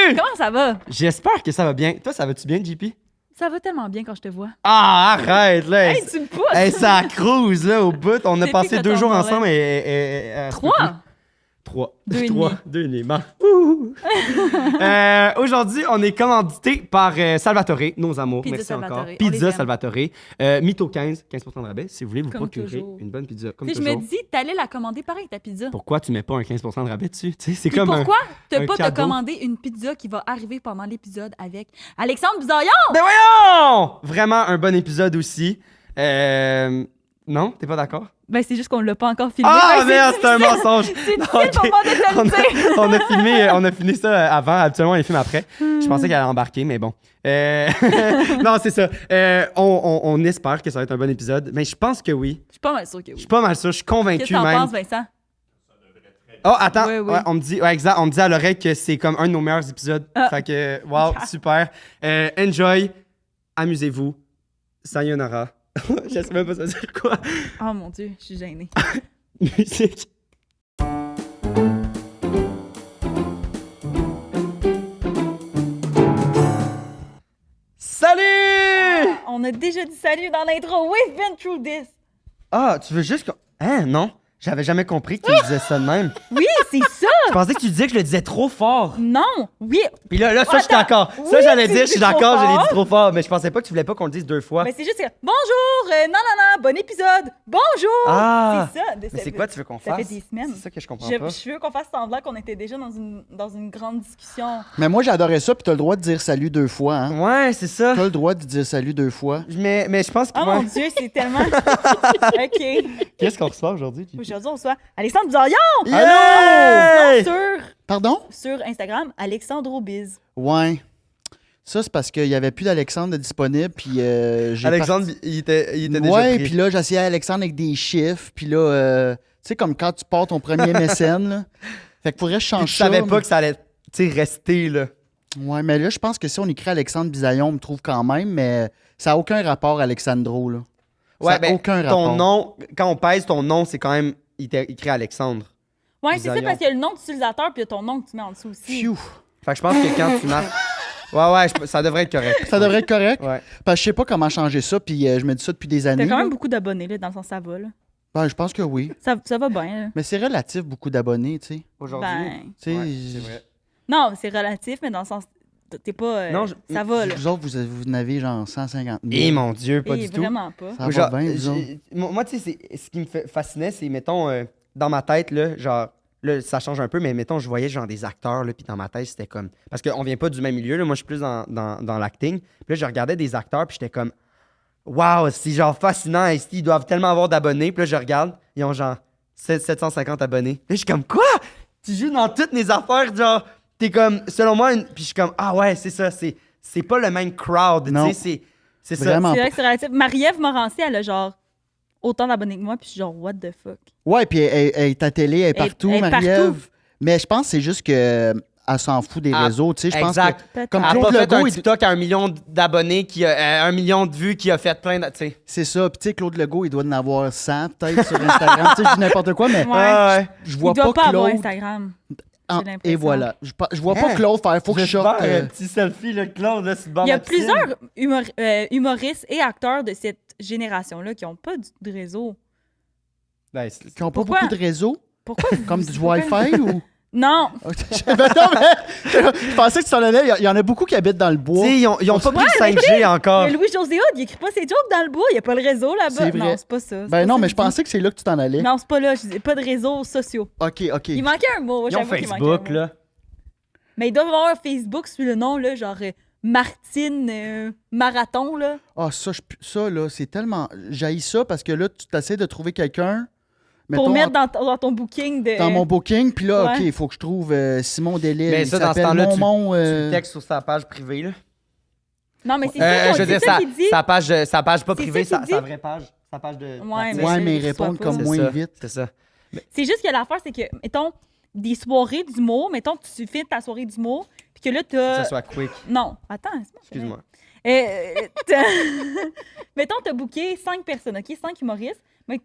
Comment ça va? J'espère que ça va bien. Toi, ça va-tu bien, JP? Ça va tellement bien quand je te vois. Ah, arrête, là! Hey, tu me pousses! Hey, ça cruise, là, au bout. On a C'est passé pire que 2 ton jours Noël. ensemble et 3? 3. Deux et demi. 2,5. Aujourd'hui, on est commandité par Salvatore, nos amours. Pizza Merci Salvatore. encore. On les Pizza aime. Salvatore. Mytho 15 de rabais. Si vous voulez vous Comme procurer toujours. une bonne pizza. Comme Tu sais, je toujours. me dis, t'allais la commander pareil, ta pizza. Pourquoi tu mets pas un 15 de rabais dessus? Tu sais, c'est Puis comme pourquoi t'as un pas te cadeau. commandé une pizza qui va arriver pendant l'épisode avec Alexandre Bizarillon? Ben voyons! Vraiment un bon épisode aussi. Non, t'es pas d'accord? Ben, c'est juste qu'on l'a pas encore filmé. Ah Fait que merde, c'est un mensonge! C'est difficile Ok. pour moi de te le dire. on a filmé ça avant. Habituellement, on les filme après. Je pensais qu'elle allait embarquer, mais bon. Non, c'est ça. On espère que ça va être un bon épisode. Mais je pense que oui. Je suis pas mal sûre que Je oui. suis pas mal sûr. Je suis convaincu Qu'est-ce que t'en même. penses, Vincent? Oh, attends. Oui, oui. Ouais, on me dit, ouais, exact. On me dit à l'oreille que c'est comme un de nos meilleurs épisodes. Ah. Fait que, wow, super. Enjoy. Amusez-vous. Sayonara. Je sais même pas ça veut dire quoi. Oh mon Dieu, je suis gênée. Musique. Salut! On a déjà dit salut dans l'intro. We've been through this. Ah, tu veux juste que... Hein, non. J'avais jamais compris que tu disais ça de même. Oui, c'est ça. Je pensais que tu disais que je le disais trop fort. Non, oui. Puis là, ça, je suis Attends. d'accord. Oui, Ça, j'allais tu dire, le je suis dis trop d'accord, je l'ai fort. dit trop fort. Mais je pensais pas que tu voulais pas qu'on le dise 2 fois. Mais c'est juste que bonjour, non, bon épisode. Bonjour. Ah! C'est ça. Mais c'est quoi tu veux qu'on Ça fasse? fait des semaines. C'est ça que je comprends Je pas. veux qu'on fasse semblant qu'on était déjà dans une grande discussion. Mais moi, j'adorais ça, puis t'as le droit de dire salut 2 fois, hein? Ouais, c'est ça. T'as le droit de dire salut 2 fois. Mais je pense que... Oh ouais. mon Dieu, c'est tellement... OK. Qu'est-ce qu'on reçoit aujourd'hui? JP? Aujourd'hui, on reçoit Alexandre Bizarillon. Yeah! Pardon? Sur Instagram, Alexandre Biz. Ouais. Ça, c'est parce qu'il n'y avait plus d'Alexandre de disponible, puis j'ai Alexandre, il était déjà Ouais, pris. puis là, j'essayais Alexandre avec des chiffres, puis là, tu sais, comme quand tu pars ton premier MSN, là. Fait que faudrait que je Puis change tu ça. savais pas mais- que ça allait, tu sais, rester, là. Ouais, mais là, je pense que si on écrit Alexandre Bisaillon, on me trouve quand même, mais ça n'a aucun rapport, Alexandro, là. Ouais, ça n'a aucun rapport. ton nom, quand on pèse ton nom, c'est quand même écrit Alexandre. Ouais, c'est ça, Bizarillon. parce qu'il y a le nom d'utilisateur puis il y a ton nom que tu mets en dessous aussi. Phew. Fait que je pense que quand tu marques... Ouais, ça devrait être correct. Ça devrait être correct? Ouais. Parce que je sais pas comment changer ça, puis je me dis ça depuis des années. T'as quand là. même beaucoup d'abonnés, là, dans le sens ça va, là. Ben, je pense que oui. Ça va bien, là. Mais c'est relatif, beaucoup d'abonnés, tu sais. Aujourd'hui. Ben... Tu sais, Ouais, c'est vrai. Non, c'est relatif, mais dans le sens... T'es pas... Non, ça va, là. Vous autres, vous en avez genre 150 000. Eh mon Dieu, pas Et du tout. vraiment pas. Ça Genre, va bien, vous autres. moi, tu sais, ce qui me fascinait, c'est, mettons, dans ma tête, là, genre, là, ça change un peu, mais mettons, je voyais genre des acteurs, là, puis dans ma tête, c'était comme... Parce qu'on vient pas du même milieu, là, moi, je suis plus dans l'acting. Puis là, je regardais des acteurs, puis j'étais comme... Waouh, c'est genre fascinant, ils doivent tellement avoir d'abonnés. Puis là, je regarde, ils ont genre 750 abonnés. Là, je suis comme, quoi? Tu joues dans toutes mes affaires, genre, t'es comme, selon moi, puis je suis comme, ah ouais, c'est ça, c'est pas le même crowd, tu Non. sais, c'est ça. Vraiment. C'est vrai que c'est relatif. Marie-Ève Morancy, elle a genre autant d'abonnés que moi, puis je suis genre, what the fuck? Ouais, puis elle est à télé, elle est partout, elle est Marie-Ève. partout. Mais je pense que c'est juste que elle s'en fout des Ah, réseaux, tu sais. Je pense exact. que Peut-être. comme Elle a Claude pas fait un Legault, TikTok à 1 million d'abonnés, qui a 1 million de vues, qui a fait plein de, tu sais. c'est ça. Puis tu sais, Claude Legault, il doit en avoir 100 peut-être sur Instagram. Tu sais, je dis n'importe quoi, mais Ouais. Ouais. je vois Il doit pas avoir Claude. Instagram. Ah, j'ai et l'impression. voilà. Je vois pas Hein? Claude faire. Faut que je sorte. un petit selfie, là, Claude, là, sur le bord Il y a de la piscine. plusieurs humoristes et acteurs de cette génération-là qui n'ont pas de réseau. Ben, Qui n'ont pas Pourquoi? beaucoup de réseaux, Pourquoi? comme du Wi-Fi ou. Non. Ben non, mais je pensais que tu t'en allais. Il y en a beaucoup qui habitent dans le Tu bois. sais, ils ont pas pris Ouais, le 5G encore. Mais Louis-José Hood, il écrit pas ses jokes dans le bois. Il n'y a pas le réseau là-bas. C'est vrai. Non, c'est pas ça. c'est Ben pas non, ça mais que je pensais que c'est là que tu t'en allais. Non, c'est pas là. Je dis pas de réseaux sociaux. OK, OK. Il manquait un mot. Ils ont J'avoue qu'il manquait Facebook, un mot. là. Mais ils doivent avoir un Facebook sous le nom, là, genre Martine Marathon, là. Ah, ça, là, c'est tellement. J'haïs ça parce que là, tu t'essaies de trouver quelqu'un. Pour mettons, mettre dans ton booking de. dans mon booking, puis là, Ouais. OK, il faut que je trouve Simon Delille. Mais il ça, dans ce s'appelle temps-là, Momon, Tu le textes sur sa page privée, là. Non, mais c'est ça, Je veux dire, ça qu'il dit. sa page pas C'est privée, ça qu'il sa dit. vraie page. Sa page de. Ouais, d'artiste. Ouais, mais ils je reçois répondent pas. comme C'est moins ça, vite. C'est ça. C'est juste que l'affaire, c'est que, mettons, des soirées d'humour, mettons que tu filmes ta soirée d'humour, puis que là, Que ça t'as. soit quick. Non, attends, c'est pas Excuse-moi. Mettons, t'as booké 5 personnes, OK? 5 humoristes. Mais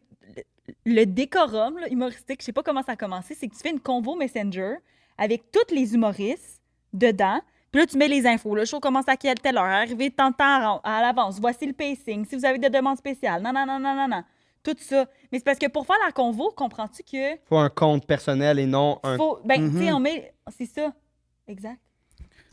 le décorum là, humoristique, je sais pas comment ça a commencé, c'est que tu fais une convo Messenger avec tous les humoristes dedans, Puis là, tu mets les infos. Le show commence à telle heure, arrivé tant de temps à l'avance. Voici le pacing. Si vous avez des demandes spéciales, non, non, non, non, non, non. Tout ça. Mais c'est parce que pour faire la convo, comprends-tu que... Faut un compte personnel et non un... Faut... Ben, tu sais, on met... C'est ça. Exact.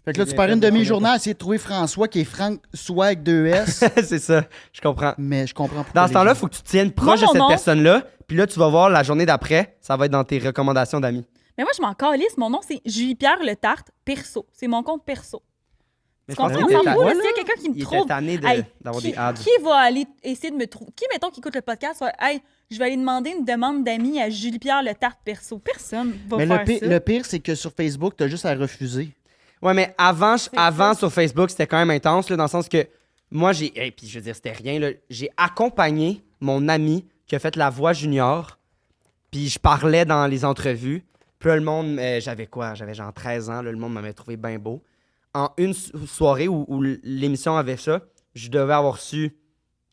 Fait que là, tu pars une demi-journée à essayer de trouver François qui est François avec 2 S. C'est ça, je comprends. Mais je comprends pourquoi. Dans ce temps-là, il faut que tu te tiennes proche de mon cette nom. personne-là. Puis là, tu vas voir la journée d'après, ça va être dans tes recommandations d'amis. Mais moi, je m'en calisse. Mon nom, c'est Julie-Pierre Le Tarte perso. C'est mon compte perso. Mais Tu je pense comprends? qu'il On était s'en fout, là, ta- s'il y a quelqu'un qui me Il trouve... était tanné Hey, d'avoir qui, des ads. qui va aller essayer de me trouver... Qui, mettons, qui écoute le podcast, va... Hey, je vais aller demander une demande d'amis à Julie-Pierre Le Tarte perso. Personne va Mais faire ça. le pire, c'est que sur Facebook, t'as juste à refuser. Ouais, mais avant ça. sur Facebook, c'était quand même intense, là, dans le sens que moi, et puis je veux dire, c'était rien, là. J'ai accompagné mon ami qui a fait La Voix Junior, puis je parlais dans les entrevues. Puis là, le monde, j'avais quoi? J'avais genre 13 ans, là, le monde m'avait trouvé bien beau. En une soirée où l'émission avait ça, je devais avoir reçu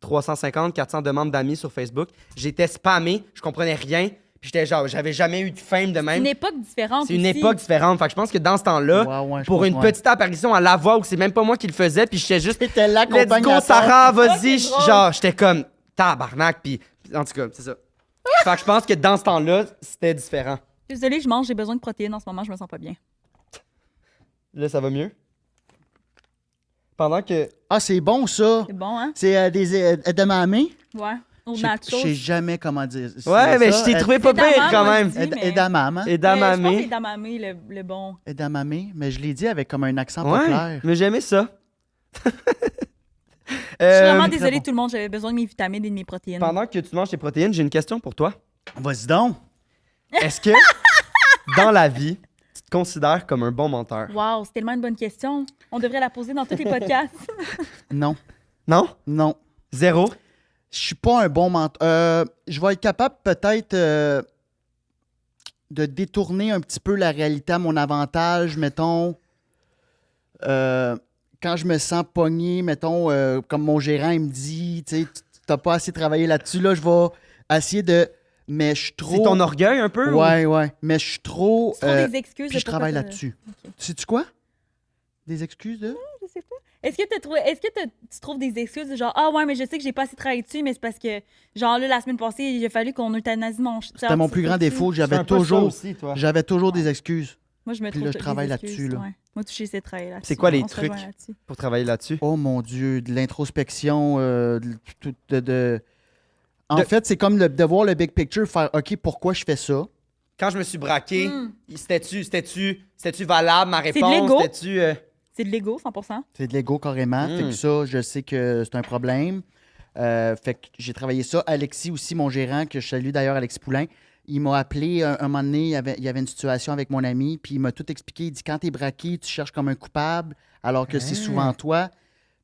350, 400 demandes d'amis sur Facebook. J'étais spammé, je comprenais rien. Puis j'étais genre, j'avais jamais eu de fame de C'est même. une époque différente. C'est une aussi. époque différente. Fait que je pense que dans ce temps-là, Ouais, je pour pense, une ouais. petite apparition à La Voix où c'est même pas moi qui le faisais, puis j'étais juste, C'était let's l'accompagnateur. go Sarah, vas-y. Ah, c'est drôle. Genre, j'étais comme tabarnak, puis en tout cas, c'est ça. Fait que je pense que dans ce temps-là, c'était différent. Désolée, je mange, j'ai besoin de protéines en ce moment, je me sens pas bien. Là, ça va mieux? Pendant que... Ah, c'est bon, ça. C'est bon, hein? C'est des edamame. Ouais. Au Je nachos. sais jamais comment dire. Ouais, mais ça, je t'ai trouvé pas Edamame, pire quand moi, même. je dis. mais- Edamame. Et Je pense que d'amamé. c'est d'amamé le bon. Edamame, mais je l'ai dit avec comme un accent pas Ouais, clair. mais j'aimais ça. Je suis vraiment très désolée bon. tout le monde, j'avais besoin de mes vitamines et de mes protéines. Pendant que tu manges tes protéines, j'ai une question pour toi. Vas-y donc. Est-ce que, dans la vie, tu te considères comme un bon menteur? Wow, c'est tellement une bonne question. On devrait la poser dans tous les podcasts. Non. Non? Non. Zéro? Je suis pas un bon menteur. Je vais être capable peut-être de détourner un petit peu la réalité à mon avantage, mettons. Quand je me sens pogné, mettons, comme mon gérant il me dit, tu sais, t'as pas assez travaillé là-dessus, là, je vais essayer de. Mais je suis trop. C'est ton orgueil un peu? Ouais. Mais je suis trop. Tu trouves des excuses. Puis de je travaille pourquoi là-dessus. Ok. Sais-tu quoi? Des excuses de? Je sais pas. Est-ce que tu trouves des excuses de genre, ah ouais, mais je sais que j'ai pas assez travaillé dessus, mais c'est parce que, genre là, la semaine passée, il a fallu qu'on euthanasie mon chat. C'était mon plus grand défaut. C'est un peu ça aussi, toi. J'avais toujours des excuses. Moi, je me Puis trouve là, je travaille des excuses, là-dessus, là. ouais. Moi, tu sais, travailler là-dessus. C'est quoi les On se trucs? rejoint là-dessus. Pour travailler là-dessus. Oh mon Dieu, de l'introspection, En fait, c'est comme de voir le big picture, faire OK, pourquoi je fais ça? Quand je me suis braqué, Mm. c'était-tu valable ma de réponse? l'ego. C'était-tu... C'est de l'ego, 100%. C'est de l'ego carrément. Fait que ça, je sais que c'est un problème. Fait que j'ai travaillé ça. Alexis aussi, mon gérant, que je salue d'ailleurs, Alexis Poulain, il m'a appelé un moment donné, il y avait une situation avec mon ami, puis il m'a tout expliqué. Il dit, quand t'es braqué, tu cherches comme un coupable, alors que c'est souvent toi.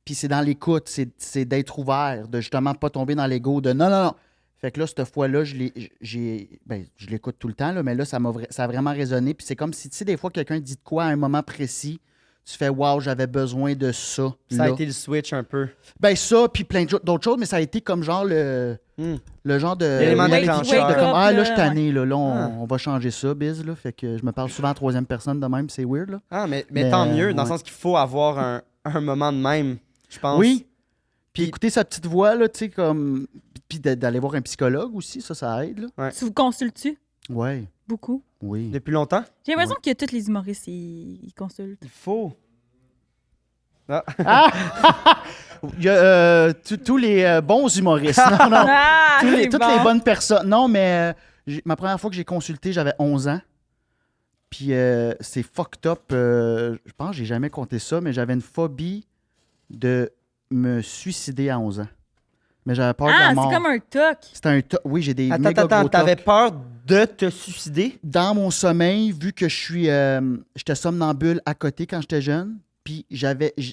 Puis c'est dans l'écoute, c'est d'être ouvert, de justement pas tomber dans l'ego, de non. Fait que là, cette fois-là, je l'écoute tout le temps, là, mais là, ça a vraiment résonné. Puis c'est comme si, tu sais, des fois, quelqu'un dit de quoi à un moment précis, tu fais « Wow, j'avais besoin de ça. » Ça a là. été le switch un peu. Ben ça, puis plein d'autres choses, mais ça a été comme genre le genre de... L'élément Wake- déclencheur. de comme, ah, là, je suis ouais. tanné, là, on va changer ça, biz, là. Fait que je me parle souvent en troisième personne de même, c'est weird, là. Ah, mais Mais, tant mieux, dans le ouais. sens qu'il faut avoir un moment de même, je pense. Oui, puis Puis- écouter sa petite voix, là, tu sais, comme... Puis d'aller voir un psychologue aussi, ça aide, là. Tu vous consultes-tu? Ouais, Beaucoup. oui. Depuis longtemps? J'ai l'impression que tous les humoristes, ils consultent. Il faut. Il y a tous les bons humoristes. Non, non. Ah, c'est Toutes bon. les bonnes personnes. Non, mais ma première fois que j'ai consulté, j'avais 11 ans. Puis c'est fucked up. Je pense que j'ai jamais compté ça, mais j'avais une phobie de me suicider à 11 ans. Mais j'avais peur de Ah, la c'est mort. comme un toc. C'était un toc. Oui, j'ai des méga Attends, gros t'avais tocs. peur de te suicider? Dans mon sommeil, vu que j'étais somnambule à côté quand j'étais jeune, puis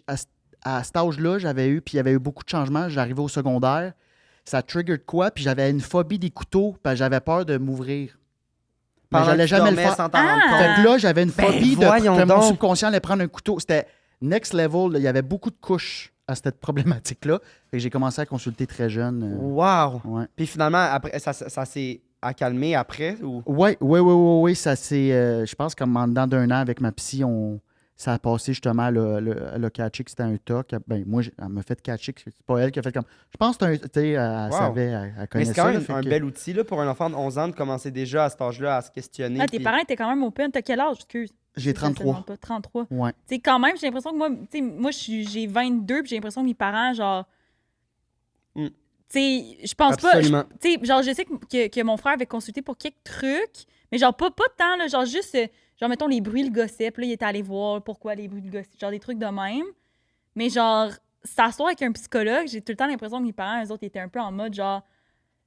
à cet âge-là, puis il y avait eu beaucoup de changements. J'arrivais au secondaire, ça triggered quoi, puis j'avais une phobie des couteaux, puis j'avais peur de m'ouvrir. Mais Pendant j'allais que tu jamais le dormais faire. sans t'en rendre Ah! Fait compte. que là, j'avais une phobie de voyons que mon donc. subconscient allait prendre un couteau. C'était next level. Là. Il y avait beaucoup de couches à cette problématique-là. Fait que j'ai commencé à consulter très jeune. Wow! Ouais. Puis finalement, après, ça s'est accalmé après? Ou... Oui, ça c'est. Je pense qu'en dedans d'un an avec ma psy, ça a passé justement, elle a catché que c'était un toc. Ben, moi, elle m'a fait catcher que c'est pas elle qui a fait comme. Je pense que c'est un. Tu sais, elle Wow. savait, elle Mais connaissait c'est quand ça. même fait un que- bel outil là, pour un enfant de 11 ans de commencer déjà à cet âge-là à se questionner. Ah, tes puis- parents étaient quand même open. T'as quel âge, excuse? J'ai Je te demande 33. pas. 33. Ouais. Tu sais, quand même, j'ai l'impression que moi, tu sais, moi, j'ai 22, puis j'ai l'impression que mes parents, genre. Mm. Tu sais, je pense Absolument. pas. Tu sais, genre, je sais que mon frère avait consulté pour quelques trucs, mais genre, pas tant, là, genre, juste, genre, mettons, les bruits, le gossip, là, il était allé voir pourquoi les bruits, le gossip, genre, des trucs de même. Mais genre, s'asseoir avec un psychologue, j'ai tout le temps l'impression que mes parents, eux autres, étaient un peu en mode, genre,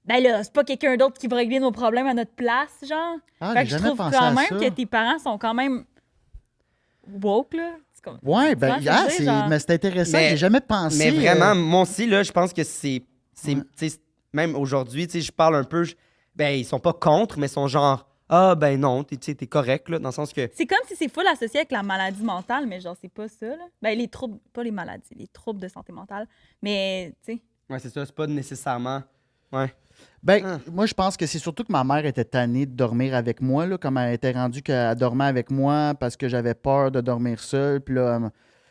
ben là, c'est pas quelqu'un d'autre qui va régler nos problèmes à notre place, genre. Ah, Fait j'ai que je jamais trouve pensé quand à même ça. que tes parents sont quand même woke, là. C'est comme- Ouais, Tu vois ben, ce que je veux dire, genre? mais c'est intéressant. Mais- J'ai jamais pensé. Mais vraiment, moi aussi, là, je pense que c'est. Ouais. Tu sais, même aujourd'hui, tu sais, je parle un peu. Ben, ils sont pas contre, mais ils sont genre. Ah, ben non, tu sais, t'es correct, là, dans le sens que. C'est comme si c'est full associé avec la maladie mentale, mais genre, c'est pas ça, là. Ben, les troubles, pas les maladies, les troubles de santé mentale. Mais, tu sais, Ouais, c'est ça, c'est pas nécessairement. Ouais. Ben, Ah. moi, je pense que c'est surtout que ma mère était tannée de dormir avec moi, là, comme elle était rendue qu'elle dormait avec moi parce que j'avais peur de dormir seule. Puis là,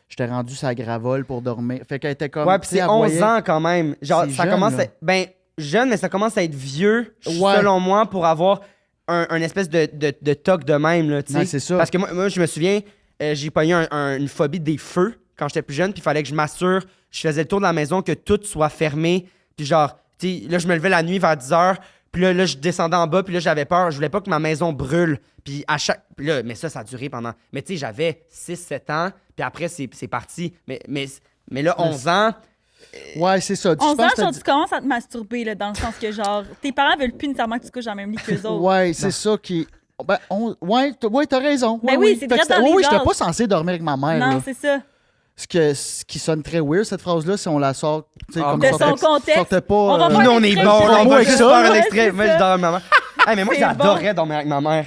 j'étais rendu sa gravole pour dormir. Fait qu'elle était comme. Ouais, puis tu sais, c'est elle 11 voyait- ans quand même. Genre, C'est ça jeune, commence là. à. Ben, jeune, mais ça commence à être vieux, Ouais. selon moi, pour avoir un espèce de toc de même, là, tu sais. Ouais, c'est ça. Parce que moi, je me souviens, j'ai pogné une phobie des feux quand j'étais plus jeune, puis il fallait que je m'assure, je faisais le tour de la maison, que tout soit fermé. Puis genre, tu sais, là, je me levais la nuit vers 10 h, puis là, je descendais en bas, puis là, j'avais peur. Je voulais pas que ma maison brûle. Puis à chaque. Puis là, mais ça a duré pendant. Mais tu sais, j'avais 6-7 ans, puis après, c'est parti. Mais là, 11 ans. Ouais, c'est ça. Je 11 ans, pense que genre, t'as tu commences à te masturber, là, dans le sens que, genre, tes parents veulent plus nécessairement que tu couches dans le même lit qu'eux dit- autres. Ouais, c'est ça qui. Ben, ouais, t'as raison. Ben oui, c'est Fait que direct dans oui, les j'étais âges. pas censé dormir avec ma mère. Non, là. c'est ça. Ce qui sonne très weird, cette phrase-là, si on la sort. Tu sais, Ah, comme de ça, son contexte, sortait pas. on va Nous, faire on un est extrait bon, de on moi va avec juste ça, faire un ouais, extrait. c'est Moi, ça. je dors avec ma mère. Hey, mais moi, C'est j'adorais dormir avec ma mère.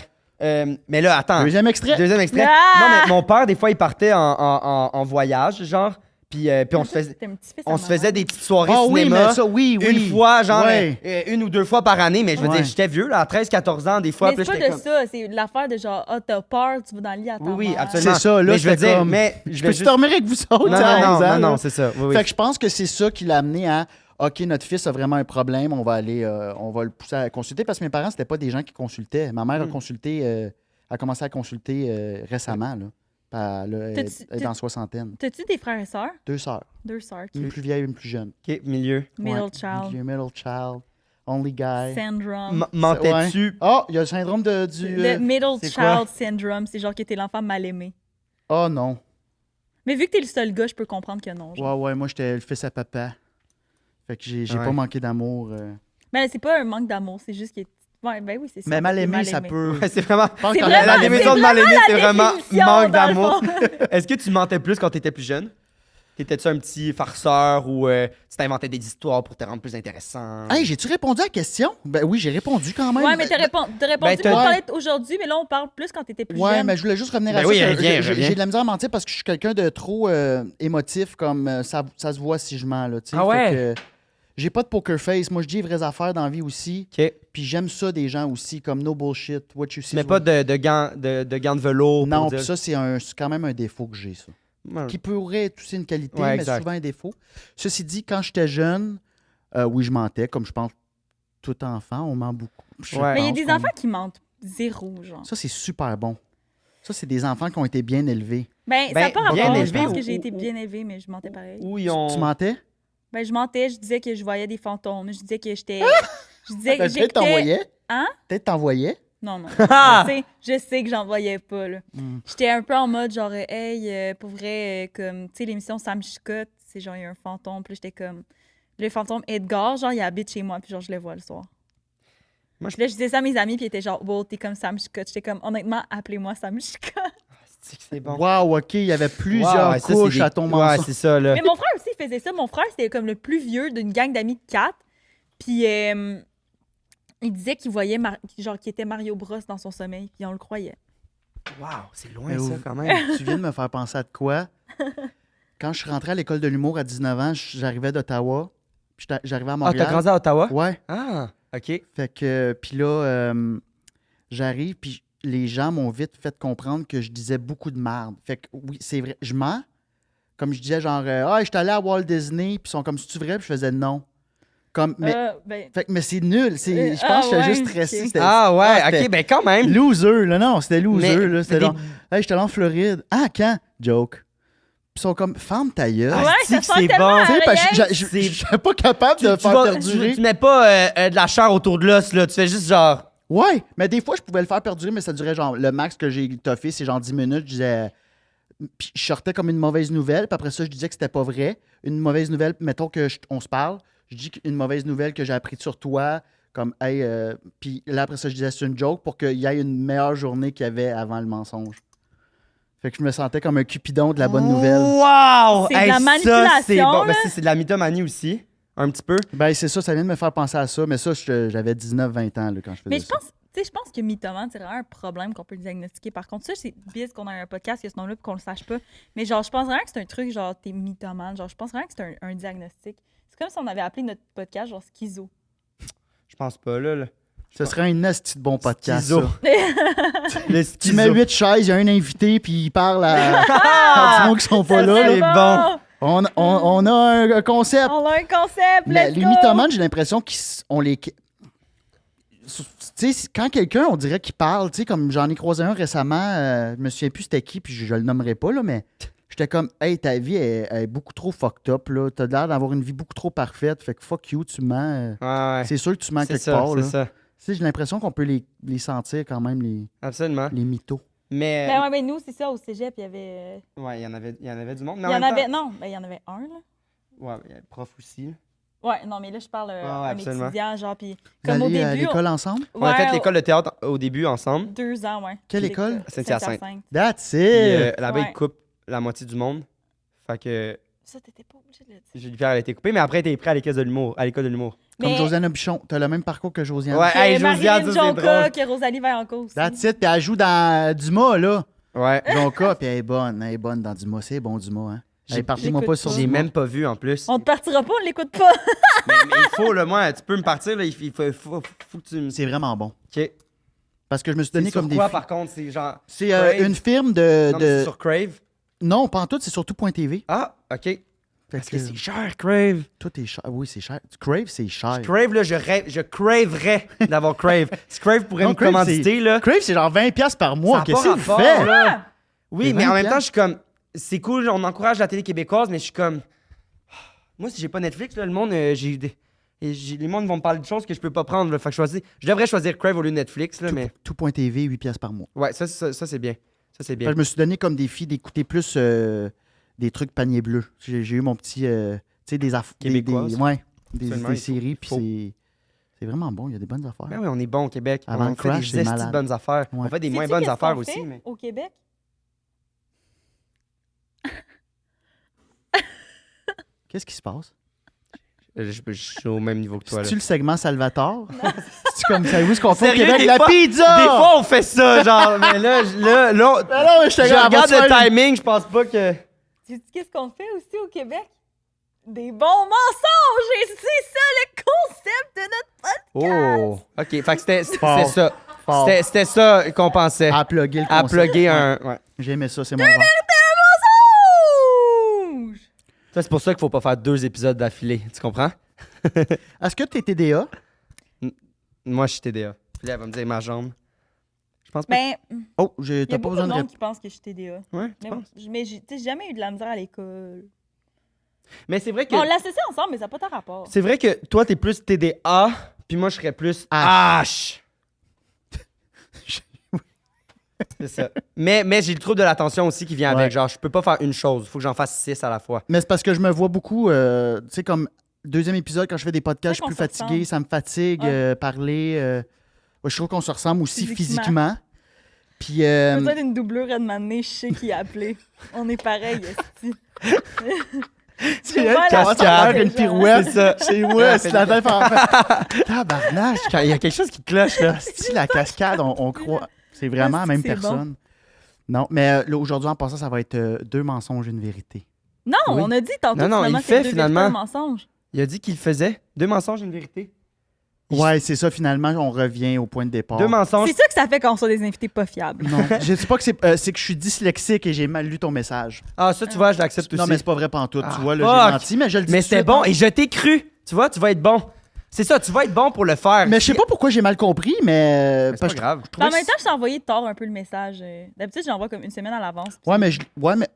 Mais là, attends. Deuxième extrait. Deuxième extrait. Ah! Non, mais mon père, des fois, il partait en voyage, genre. Puis on se faisait. T'es un petit fils à On se maman. faisait des petites soirées Ah oui, cinéma mais ça, oui, oui. une fois, genre Ouais. une ou deux fois par année, mais je veux Ouais. dire, j'étais vieux, là, à 13-14 ans, des fois. Mais puis c'est là, pas j'étais de comme- ça, c'est l'affaire de genre, ah, t'as peur, tu vas dans le lit à ta Oui, oui, mère. absolument. C'est ça, là, mais je veux c'était dire, comme- mais Je je peux veux tu juste. dormir avec vous autres? Non, à non, 11 ans, non, non, là? c'est ça. Oui, oui. Fait que je pense que c'est ça qui l'a amené à OK, notre fils a vraiment un problème, on va aller, on va le pousser à consulter parce que mes parents, c'était pas des gens qui consultaient. Ma mère a consulté, a commencé à consulter récemment, là. Elle est dans la soixantaine. T'as-tu des frères et sœurs? 2 sœurs, 2 sœurs. une plus vieille, une plus jeune. Ok, milieu. Middle Ouais, child. Middle child, only guy. Syndrome. Mentais-tu? Oh, il y a le syndrome du. Le middle c'est quoi? child syndrome, c'est genre que t'es l'enfant mal aimé. Oh non. Mais vu que t'es le seul gars, je peux comprendre que non. genre. Ouais, moi j'étais le fils à papa. Fait que j'ai Ouais. pas manqué d'amour. Mais c'est pas un manque d'amour, c'est juste que. Ouais, ben oui, c'est ça. Mais mal t'es aimé, ça peut. Ouais, c'est vraiment. Pas C'est encore- vraiment- La définition de mal aimé, c'est vraiment définition, manque dans le d'amour. fond. Est-ce que tu mentais plus quand t'étais plus jeune? T'étais-tu un petit farceur ou tu t'inventais des histoires pour te rendre plus intéressant? Hey, j'ai-tu répondu à la question? Ben oui, j'ai répondu quand même. Ouais, mais t'as répondu Ben, pour t'as- parler aujourd'hui, mais là, on parle plus quand t'étais plus Ouais, jeune. mais je voulais juste revenir Ben à ça. oui, que reviens, j'ai reviens. de la misère à mentir parce que je suis quelqu'un de trop émotif, comme ça se voit si je mens. Là, tu sais. Ah ouais? Fait que, j'ai pas de poker face. Moi, je dis les vraies affaires dans la vie aussi. Ok. Puis j'aime ça des gens aussi, comme no bullshit, what you see. Tu mets pas de gants de velours Non, pour puis dire... ça, c'est quand même un défaut que j'ai, ça. Ouais. Qui pourrait être aussi une qualité, Ouais, mais exact. souvent un défaut. Ceci dit, quand j'étais jeune, oui, je mentais, comme je pense tout enfant, on ment beaucoup. Je Ouais. Mais il y a pense des qu'on- enfants qui mentent zéro, genre. Ça, c'est super bon. Ça, c'est des enfants qui ont été bien élevés. Ben, ça Ben, n'a pas bien rapport. Je élevé pense que ou- j'ai été ou- bien élevée, mais je mentais pareil. Où ils ont... Tu mentais? Ben, je mentais, je disais que je voyais des fantômes. Je disais que j'étais. Je disais que Ben, peut-être j'écoutais. t'envoyais. Hein? Peut-être t'envoyais. Non, non. Ah! Je sais que j'en voyais pas, là. Mm. J'étais un peu en mode, genre, hey, pour vrai, comme, tu sais, l'émission Sam Chicotte, c'est genre, il y a un fantôme. Puis là, j'étais comme. Le fantôme Edgar, genre, il habite chez moi, puis genre, je le vois le soir. Moi, je- Puis là, je disais ça à mes amis, puis ils étaient genre, wow, t'es comme Sam Chicotte. J'étais comme, honnêtement, appelez-moi Sam Chicotte. C'est bon. Wow, OK, il y avait plusieurs Wow, ouais, ça, c'est couches des- à ton Ouais, mensonge. c'est ça, là. Mais mon frère aussi, il faisait ça. Mon frère, c'était comme le plus vieux d'une gang d'amis de 4. Puis il disait qu'il voyait, genre, qu'il était Mario Bros dans son sommeil, puis on le croyait. Wow, c'est loin, Mais ça, où- quand même. Tu viens de me faire penser à de quoi? Quand je suis rentré à l'école de l'humour à 19 ans, j'arrivais d'Ottawa. Puis j'arrivais à Ah, Montréal. t'as grandi à Ottawa? Ouais. Ah, OK. Fait que, puis là, j'arrive, puis les gens m'ont vite fait comprendre que je disais beaucoup de merde. Fait que oui, c'est vrai, je mens. Comme je disais, genre, je suis allé à Walt Disney, puis ils sont comme, c'est-tu vrai? Puis je faisais non. Comme, mais c'est nul. Je pense que j'étais juste stressé. Okay. C'était OK, ben quand même. loser, là. Non, c'était loser. Mais- Là. C'était mais genre, j'étais allé en Floride. Ah, quand? Joke. Puis ils sont comme, ferme ta gueule. Ouais, c'est ça que sent c'est tellement bon. Tu sais, parce que rien. je suis pas capable de faire perdurer. Tu mets pas tu la chair autour de l'os, là. Tu fais juste genre... Ouais, mais des fois, je pouvais le faire perdurer, mais ça durait genre. Le max que j'ai toffé, c'est genre 10 minutes. Je disais. Puis je sortais comme une mauvaise nouvelle, puis après ça, je disais que c'était pas vrai. Une mauvaise nouvelle, mettons on se parle, je dis une mauvaise nouvelle que j'ai appris sur toi, comme, hey, puis là, après ça, je disais c'est une joke pour qu'il y ait une meilleure journée qu'il y avait avant le mensonge. Fait que je me sentais comme un cupidon de la bonne nouvelle. Wow! C'est de la manipulation, Ça, c'est bon. là. Ben, c'est de la mythomanie aussi, un petit peu. Ben, c'est ça vient de me faire penser à ça, mais ça, j'avais 19-20 ans là, quand je faisais Mais je ça. pense, tu sais, je pense que mythomane, c'est vraiment un problème qu'on peut diagnostiquer. Par contre, ça, c'est bizarre qu'on a un podcast qui a ce nom-là et qu'on le sache pas. Mais genre, je pense vraiment que c'est un truc, genre, t'es mythomane. Genre, je pense vraiment que c'est un diagnostic. C'est comme si on avait appelé notre podcast, genre, schizo. Je pense pas, là. Ce serait un esti de bon podcast. Schizo. Ça. Le Tu mets 8 chaises, il y a un invité, puis il parle à du monde qui sont pas Ça, là. c'est là. bon. On a un concept. On a un concept, Mais let's les go! mythomanes, j'ai l'impression qu'on les. Tu sais, quand quelqu'un, on dirait qu'il parle, tu sais, comme j'en ai croisé un récemment, je me souviens plus c'était qui, puis je le nommerai pas, là, mais j'étais comme, hey, ta vie elle est beaucoup trop fucked up, là. T'as l'air d'avoir une vie beaucoup trop parfaite, fait que fuck you, tu mens. Ouais. C'est sûr que tu mens C'est quelque ça, part, c'est là. ça. Tu sais, j'ai l'impression qu'on peut les sentir quand même, Absolument. les mythos. Mais... Ben ouais, ben nous, c'est ça, au cégep, il y avait... Ouais, il y en avait du monde. Il y en avait... Non, ben il y en avait un, là. Ouais, il y a le prof aussi. Ouais, non, mais là, je parle ouais, un absolument. étudiant, genre, puis Vous comme au allez à début... l'école ensemble? On a fait l'école de théâtre au début ensemble. 2 ans, ouais. Quelle école? Saint-Hyacinthe. That's Puis it! là-bas, Ouais. ils coupent la moitié du monde. Fait que Ça, t'étais pas obligé de le dire. Julie Pierre, elle a été coupée, mais après, elle était pris à l'école de l'humour. Comme Mais- Josiane Bichon. T'as le même parcours que Josiane. Ouais, Que hey, Josiane, Marilyn ça, c'est Jonca, drôle. que Rosalie Vaillancourt aussi. That's it. Puis elle joue dans Dumas, là. Ouais. Jonca, puis elle est bonne dans Dumas. C'est bon Dumas, hein. J'ai- Hey, partez-moi j'écoute pas sur pas. J'ai Dumas. même pas vu en plus. On te partira pas, on l'écoute pas. mais il faut, là, moi, tu peux me partir, là. Il faut que tu me. C'est vraiment bon. Ok. Parce que je me suis C'est donné sur comme quoi, des. par contre? C'est genre. C'est Crave? une firme Non, mais c'est de. sur Crave. Non, pas en tout, c'est sur tout.tv. Ah, ok. Fait Parce que c'est cher, Crave. Tout est cher. Oui, c'est cher. Crave, c'est cher. Crave, là, je craverais d'avoir Crave. Si Crave pourrait Non, me Crave, commanditer, là. Crave, c'est genre 20$ par mois. Ça a Qu'est-ce pas que vous rapport, faites? là. Oui, C'est mais en 20 même temps, je suis comme. C'est cool, on encourage la télé québécoise, mais je suis comme. Moi, si j'ai pas Netflix, là, le monde, les mondes vont me parler de choses que je peux pas prendre. Là. Fait que je devrais choisir Crave au lieu de Netflix, là, mais. Tout.tv, 8$ par mois. Ouais, ça c'est bien. Ça, c'est Fait bien. que je me suis donné comme défi d'écouter plus des trucs panier bleu. J'ai eu mon petit. Tu sais, des affaires. Québécoises. Ouais, Absolument, des il faut- séries, puis faut. c'est vraiment bon. Il y a des bonnes affaires. Ben oui, on est bon au Québec. Avant on le fait crash, des c'est estis de malade. bonnes affaires. Ouais. On fait des Sais-tu moins bonnes qu'est-ce affaires qu'on aussi. fait Mais... au Québec? Qu'est-ce qui se passe? Je suis au même niveau que toi. Là. C'est-tu le segment Salvatore? C'est comme, savez-vous ce qu'on fait au Sérieux, Québec? des La fois- pizza! Des fois, on fait ça, genre, mais là, Ben non, mais je regarde le timing, je pense pas que. Sais-tu qu'est-ce qu'on fait aussi au Québec? Des bons mensonges! Et c'est ça le concept de notre... Oh! OK, fait que c'était Fort. ça. Fort. C'était ça qu'on pensait. À plugger le À concept. plugger un. Ouais. J'aimais ça, c'est mon genre. Mensonge! Ça, c'est pour ça qu'il faut pas faire 2 épisodes d'affilée. Tu comprends? Est-ce que t'es TDA? Moi, je suis TDA. Puis là, elle va me dire ma jambe. Je pense pas. Ben, Oh, il y t'as a pas beaucoup besoin de de monde qui pense que je suis TDA. Ouais, tu Mais, penses? mais j'ai jamais eu de la misère à l'école. Mais c'est vrai que. On l'associe ensemble, mais ça n'a pas de rapport. C'est vrai que toi, t'es plus TDA, puis moi, je serais plus H. C'est ça. Mais j'ai le trouble de l'attention aussi qui vient Ouais. avec. Genre, je peux pas faire une chose. Il faut que j'en fasse 6 à la fois. Mais c'est parce que je me vois beaucoup, tu sais, comme deuxième épisode, quand je fais des podcasts, je C'est suis vrai plus qu'on se fatigué, ça me fatigue, Ouais. parler. Ouais, je trouve qu'on se ressemble aussi Physiquement. physiquement. Puis, J'ai besoin d'une doublure à demander, je sais qui a appelé. On est pareil, esti. c'est Ouais, elle qui la commence à cascade. faire une pirouette. C'est ça. C'est moi, c'est la tête en fait. Tabarnak! Quand il y a quelque chose qui cloche, là. Si la cascade, on croit. C'est vraiment la même C'est bon. personne. Non, mais là, aujourd'hui, en passant, ça va être 2 mensonges, une vérité. Non, Oui. on a dit tantôt Non, non, finalement, il c'est fait, 2 finalement. véritables mensonges. Il a dit qu'il le faisait. 2 mensonges et une vérité. Ouais, c'est ça, finalement, on revient au point de départ. 2 mensonges. C'est ça que ça fait quand on soit des invités pas fiables. Non, je sais pas que c'est que je suis dyslexique et j'ai mal lu ton message. Ah, ça, tu vois, je l'accepte aussi. Non, mais c'est pas vrai pantoute, Ah, tu vois, là, fuck. j'ai menti, mais je le dis. Mais tout de c'était suite, bon hein. et je t'ai cru. Tu vois, tu vas être bon. C'est ça, tu vas être bon pour le faire. Mais je sais pas pourquoi j'ai mal compris, mais... C'est pas grave. je trouvais En même que temps, je t'ai envoyé tard un peu le message. D'habitude, j'envoie comme une semaine à l'avance. puis- Ouais, mais...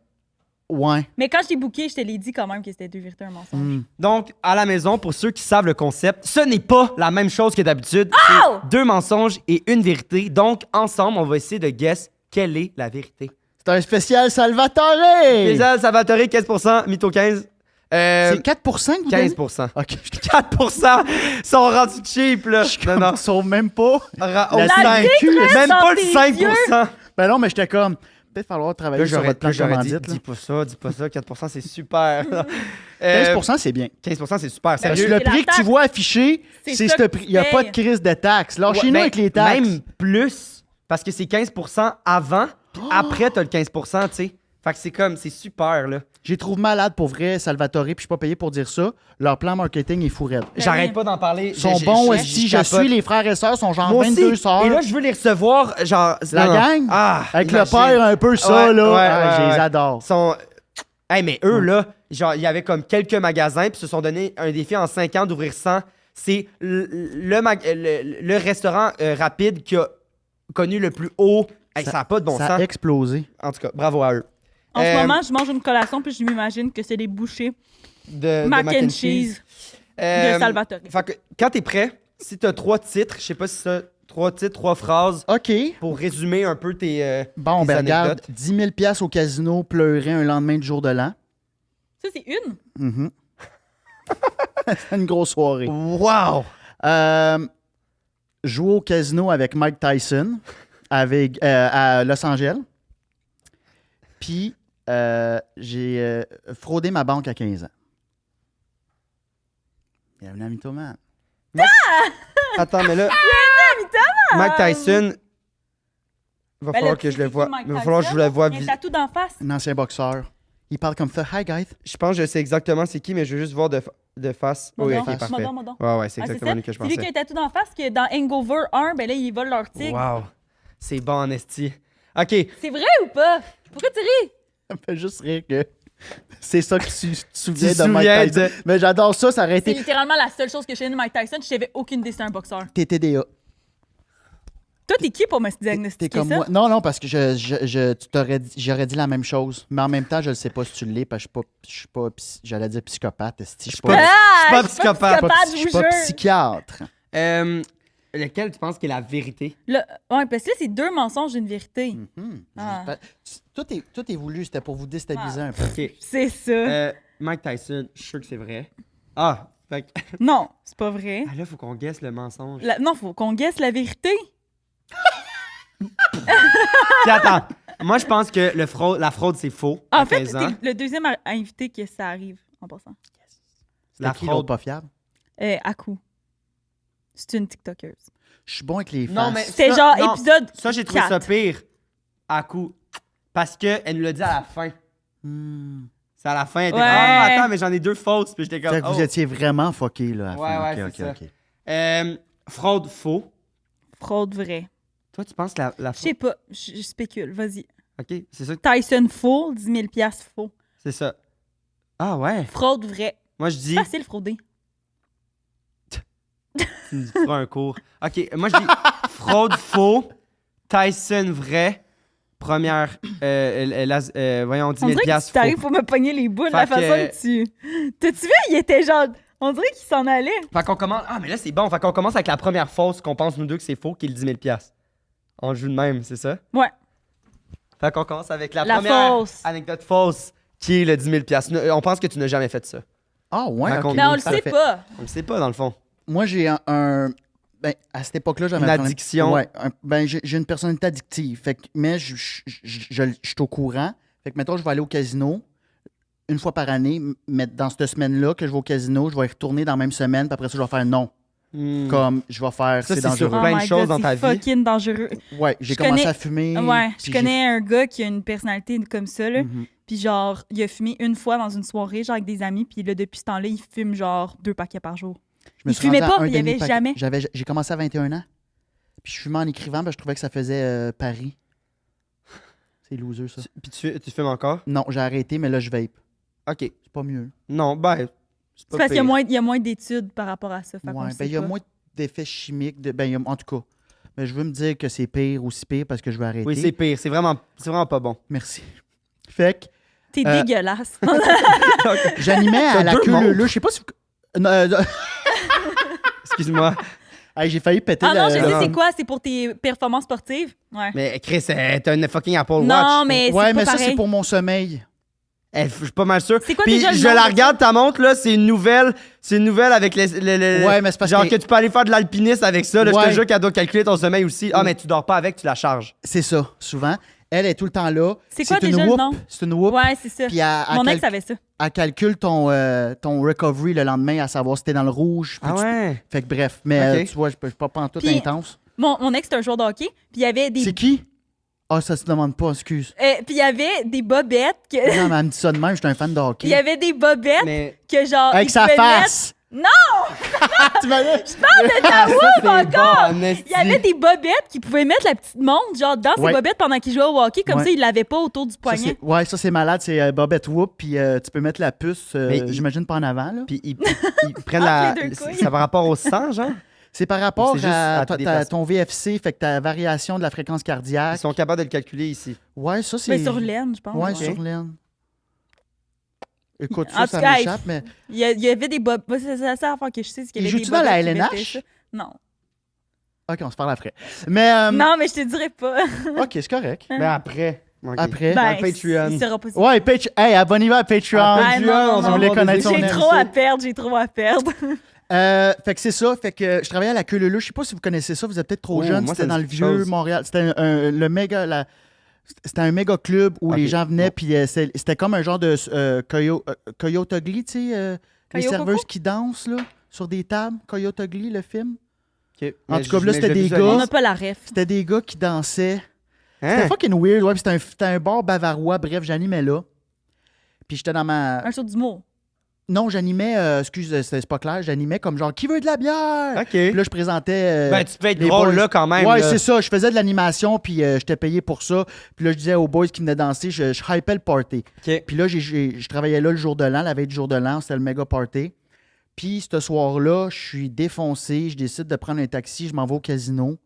Ouais. Mais quand je t'ai booké, je te l'ai dit quand même que c'était 2 vérités, un mensonge. Hmm. Donc, à la maison, pour ceux qui savent le concept, ce n'est pas la même chose que d'habitude. Oh! C'est 2 mensonges et une vérité. Donc, ensemble, on va essayer de guess quelle est la vérité. C'est un spécial Salvatore! Déjà, Salvatore, 15%, Mytho 15. C'est 4% que vous donnez? 15%. OK. 4% sont rendus cheap, là. Non, non. Ils sont même pas... Au La 5. détresse Même dans pas le tes 5%. Ben non, mais j'étais comme... Peut-être falloir travailler Là, sur votre plan de j'aurais dit, commandite. là. dis pas ça, 4%, c'est super. 15%, c'est bien. 15%, c'est super. Parce que Sérieux. le C'est la prix que tu taxe. vois affiché, C'est c'est ça ce que prix. tu Il n'y a pas de payes. crise de taxes. Là, chez nous, Ben, avec les taxes... Même plus, parce que c'est 15% avant, puis après, t'as le 15%, tu sais. Fait que c'est comme, c'est super, là. J'ai trouvé malade pour vrai, Salvatore, puis je suis pas payé pour dire ça. Leur plan marketing est fourette. J'arrête pas d'en parler. Ils sont bons aussi. Je suis les frères et sœurs, sont genre Moi aussi. 22 sœurs. Et là, je veux les recevoir, genre... La non, non. gang? Ah, Avec imagine. le père, un peu ça, Ouais, là. ouais, Ah, je ouais, les ouais. adore. Ils sont... Hey, mais eux, là, genre, il y avait comme quelques magasins, puis se sont donné un défi en 5 ans d'ouvrir 100. C'est le restaurant rapide qui a connu le plus haut. Hey, ça n'a pas de bon Ça sens. a explosé. En tout cas, bravo à eux. En ce moment, je mange une collation, puis je m'imagine que c'est des bouchées de mac and cheese de Salvatore. Fait que quand t'es prêt, si t'as 3 titres, je sais pas si ça, 3 titres, 3 phrases, OK. pour résumer un peu tes Bon, tes ben regarde, anecdotes. 10 000 piastres au casino, pleurer un lendemain de jour de l'an. Ça, c'est une. Mhm. C'est une grosse soirée. Wow! Jouer au casino avec Mike Tyson à Los Angeles. Puis, j'ai fraudé ma banque à 15 ans. Bienvenue à Mythoman. Attends, mais là, Mike Tyson, va Ben falloir là, que je c'est le qui, vois. Mike Il va falloir que je le vois. Un tatou d'en face. Un ancien boxeur. Il parle comme ça. Hi, guys. Je pense que je sais exactement c'est qui, mais je veux juste voir de face. Oui, Modon, ok, parfait. Modon. Ouais, ouais, c'est Ah, exactement ça. lui que je C'est lui qui pensais. a un tatou d'en face, que dans Hangover 1, ben là, ils volent leur tigre. Wow! C'est bon en esti. OK. C'est vrai ou pas? Pourquoi tu ris? Ça me fait juste rire que c'est ça que tu te souviens Tu te de Mike souviens Tyson. de- Mais j'adore ça. Ça aurait C'est été littéralement la seule chose que je sais de Mike Tyson. Je savais aucune idée c'était un boxeur. TTDA. Toi, t'es qui pour me T'es diagnostiquer comme ça? moi. Non, non, parce que j'aurais dit la même chose. Mais en même temps, je ne sais pas si tu l'es, parce que je suis pas j'allais dire psychopathe. Je suis pas, pas- Ah, je suis pas psychopathe. je suis pas psychiatre. Lequel tu penses qui est la vérité? Ouais, parce que là, c'est 2 mensonges et une vérité. Mhm. Ah. Tout est voulu, c'était pour vous déstabiliser un peu. OK. C'est ça. Mike Tyson, je suis sûr que c'est vrai. Ah, fait que... Non, c'est pas vrai. Ah, là, faut qu'on guesse le mensonge. Non, faut qu'on guesse la vérité. Puis attends, moi, je pense que la fraude, c'est faux. En à fait, 15 ans. t'es le deuxième invité que ça arrive, en passant. La La qui fraude. l'autre pas fiable? À coup. C'est une TikTokeuse. Je suis bon avec les faces. Non, mais- C'était Ça, genre non, épisode Ça, j'ai trouvé 4. ça pire. À coup. Parce qu'elle nous l'a dit à la fin. Hmm. C'est à la fin. Elle était Ouais. comme, ah, attends, mais j'en ai 2 fausses. Puis j'étais comme, Fait que vous oh. étiez vraiment fucké, là. à la Ouais, fin. ouais, Ok, c'est ok, ça. ok. Fraude faux. Fraude vraie. Toi, tu penses la Je fraude? sais pas, je spécule, vas-y. OK, c'est ça. Tyson faux, 10 000 piastres faux. C'est ça. Ah ouais. Fraude vraie. Moi, je dis, Facile frauder. tu me feras un cours. OK, moi, je dis fraude faux, Tyson vrai, première, voyons, 10 On 000 dirait que piastres tu t'arrives faux. pour me pogner les boules, la Fait façon que- que tu... T'as-tu vu, il était genre... On dirait qu'il s'en allait. Fait qu'on commence... Ah, mais là, c'est bon. Fait qu'on commence avec la première fausse qu'on pense, nous deux, que c'est faux, qui est le 10 000 piastres. On joue de même, c'est ça? Ouais. Fait qu'on commence avec la La première fausse. anecdote fausse, qui est le 10 000 piastres. On pense que tu n'as jamais fait ça. Ah, ouais, ok. Raconte-nous. Mais on le Parfait. sait pas. On le sait pas, dans le fond. Moi, j'ai ben, à cette époque-là, j'avais Une un problème- addiction. Ouais, ben, j'ai une personnalité addictive. Fait que, mais je suis au courant. Fait que, mettons, je vais aller au casino une fois par année, mais dans cette semaine-là que je vais au casino, je vais y retourner dans la même semaine, puis après ça, je vais faire non. Hmm. Comme, je vais faire, Ça, c'est c'est sûr. dangereux. Plein de my choses God, dans ta c'est vie. fucking dangereux. Ouais, j'ai Je commencé connais- à fumer. Ouais, puis je connais un gars qui a une personnalité comme ça, là. Mhm. Puis genre, il a fumé une fois dans une soirée, genre avec des amis, puis là, depuis ce temps-là, il fume genre 2 paquets par jour. Je me Il suis rendu fumait à pas, un il y avait demi-paquet. jamais. J'ai commencé à 21 ans. Puis je fumais en écrivant, parce que je trouvais que ça faisait Paris. C'est loser, ça. Puis tu fumes encore? Non, j'ai arrêté, mais là, je vape. OK. C'est pas mieux. Non, ben, c'est C'est pas parce qu'il y a pire. il y a moins d'études par rapport à ça. Fait qu'on Ouais, le ben, sait il y a pas. moins d'effets chimiques. En tout cas. Mais je veux me dire que c'est pire ou si pire parce que je veux arrêter. Oui, c'est pire. C'est vraiment pas bon. Merci. Fait que T'es dégueulasse. j'animais à T'as la deux queue montres. leu-leu. Je sais pas si vous... Excuse-moi. Hey, j'ai failli péter Ah non, je sais non. c'est quoi, c'est pour tes performances sportives. Ouais. Mais Chris, t'as une fucking Apple Watch. Non, mais c'est Ouais, pas mais ça, pareil. c'est pour mon sommeil. Je suis pas mal sûr. C'est quoi Puis déjà le je nom la de regarde, ta montre, là, c'est une nouvelle. C'est une nouvelle avec Ouais, mais c'est parce genre que- que tu peux aller faire de l'alpinisme avec ça. Là, Je Ouais. te jure qu'elle doit calculer ton sommeil aussi. Ah, mais tu dors pas avec, tu la charges. C'est ça, souvent. Elle est tout le temps là. C'est quoi une déjà le whoop. nom? C'est une whoop. Ouais, c'est ça. Puis elle Mon ex avait ça. calcule ton recovery le lendemain, à savoir si t'es dans le rouge. Puis Ah ouais? Fait que bref. Mais Ok. tu vois, je suis pas pantoute Puis- intense. Mon ex, c'était un joueur de hockey. Puis il y avait des. C'est qui? Ah, ça se demande pas, excuse. Puis il y avait des bobettes que. Non, mais elle me dit ça de même, je suis un fan de hockey. Il y avait des bobettes Mais. que genre. Avec il sa pouvait face! Non! Tu m'as dit? Ah, ça, c'est encore! bon, esti. Il y avait des bobettes qui pouvaient mettre la petite montre, genre dans ses Ouais. bobettes pendant qu'il jouait au hockey, comme Ouais. ça, il l'avait pas autour du Ça, poignet. ça c'est malade, c'est Bobette Whoop, puis tu peux mettre la puce, Mais j'imagine pas en avant, là. Puis ils prennent la. Entre les deux couilles. Ça par rapport au sang, genre? C'est par rapport C'est juste à tes ton VFC, fait que ta variation de la fréquence Ils cardiaque. sont capables de le calculer ici. Ouais, ça, c'est... Mais sur laine, je pense. Ouais, Ok. sur laine. Écoute, En ça tout cas, m'échappe, mais... Il y avait des bobettes. C'est la seule affaire que je sais, c'est qu'il y Il avait des joue-tu dans la bobettes qui LNH? mettaient ça. Non. OK, on se parle après. Mais, Non, mais je te dirais pas. OK, c'est correct. Mais après. ok. Après. Dans le Patreon. Il sera pas si- Ouais, hey, abonnez-vous à Patreon. Ah, Ah, non, on non, voulait non, connaître son J'ai aime. trop à perdre, j'ai trop à perdre. Fait que c'est ça, fait que je travaillais à la Queue Leu Leu. Je sais pas si vous connaissez ça, vous êtes peut-être trop Oh, jeune. moi, C'était ça me dans dit le quelque vieux chose. Montréal. C'était c'était un méga club où Ok. les gens venaient, Bon. puis c'était comme un genre de Coyote Ugly, tu sais, les Coyote serveuses Coco? qui dansent là, sur des tables. Coyote Ugly, le film. Ok. En Mais tout cas, je- là, mais c'était je des visualise. On gars. n'a pas la ref. C'était des gars qui dansaient. Hein? C'était fucking weird, ouais, puis c'était un bar bavarois. Bref, j'animais là. Puis j'étais dans ma... Un show d'humour. Non, j'animais, c'est pas clair, j'animais comme genre, qui veut de la bière? Ok. Puis là, je présentais... Ben, tu peux être les drôle boys. là quand même. Ouais, là. c'est ça. Je faisais de l'animation, puis j'étais payé pour ça. Puis là, je disais aux boys qui venaient danser, je hypais le party. Ok. Puis là, je travaillais là le jour de l'an, la veille du jour de l'an, c'était le méga party. Puis ce soir-là, je suis défoncé, je décide de prendre un taxi, je m'en vais au casino.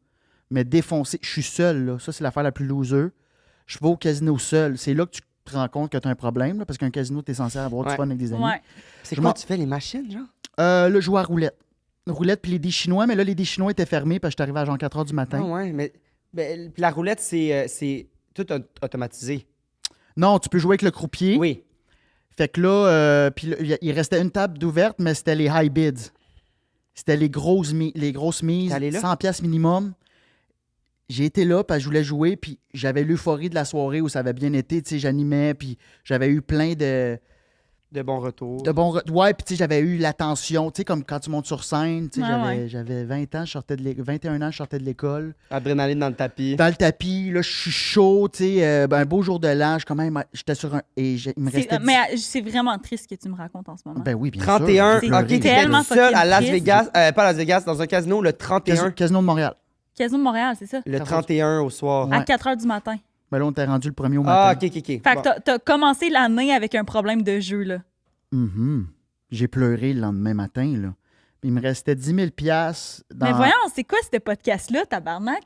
Mais défoncé, je suis seul, là. Ça, c'est l'affaire la plus loser. Je vais au casino seul. C'est là que tu te rends compte que tu as un problème, là, parce qu'un casino, tu es censé avoir du Ouais. fun avec des amis. Ouais. C'est Je quoi, m'en- tu fais les machines, genre? Là, je jouais à roulette. Roulette, puis les dés chinois, mais là, les dés chinois étaient fermés, parce que je suis arrivé à genre 4 h du matin. Ah ouais, mais ben, puis la roulette, c'est tout automatisé. Non, tu peux jouer avec le croupier. Oui. Fait que là, puis là, il restait une table d'ouverte, mais c'était les high bids. C'était les grosses mises, T'es allé là? 100 pièces minimum. J'ai été là parce que je voulais jouer, puis j'avais l'euphorie de la soirée où ça avait bien été. Tu sais, j'animais, puis j'avais eu plein de De bons retours. ouais, puis tu sais, j'avais eu l'attention. Tu sais, comme quand tu montes sur scène, tu sais, Ouais, j'avais 20 ans, 21 ans, je sortais de l'école. Adrénaline dans le tapis. Dans le tapis, là, je suis chaud, tu sais, un beau jour de l'an, je quand même, j'étais sur un... Et il me restait... Mais c'est vraiment triste ce que tu me racontes en ce moment. Ben oui, bien 31. sûr. C'est Ok, tu tellement étais seul à fucking Las triste. Vegas. Pas à Las Vegas, dans un casino le 31. Casino de Montréal. Casino de Montréal, c'est ça? Le 31 au soir. Ouais. À 4 h du matin. Ben là, on était rendu le premier au Ah, matin. ok. Fait Bon. que t'as commencé l'année avec un problème de jeu, là. Mhm. J'ai pleuré le lendemain matin, là. Il me restait 10 000 dans... Mais voyons, c'est quoi ce podcast-là, tabarnak?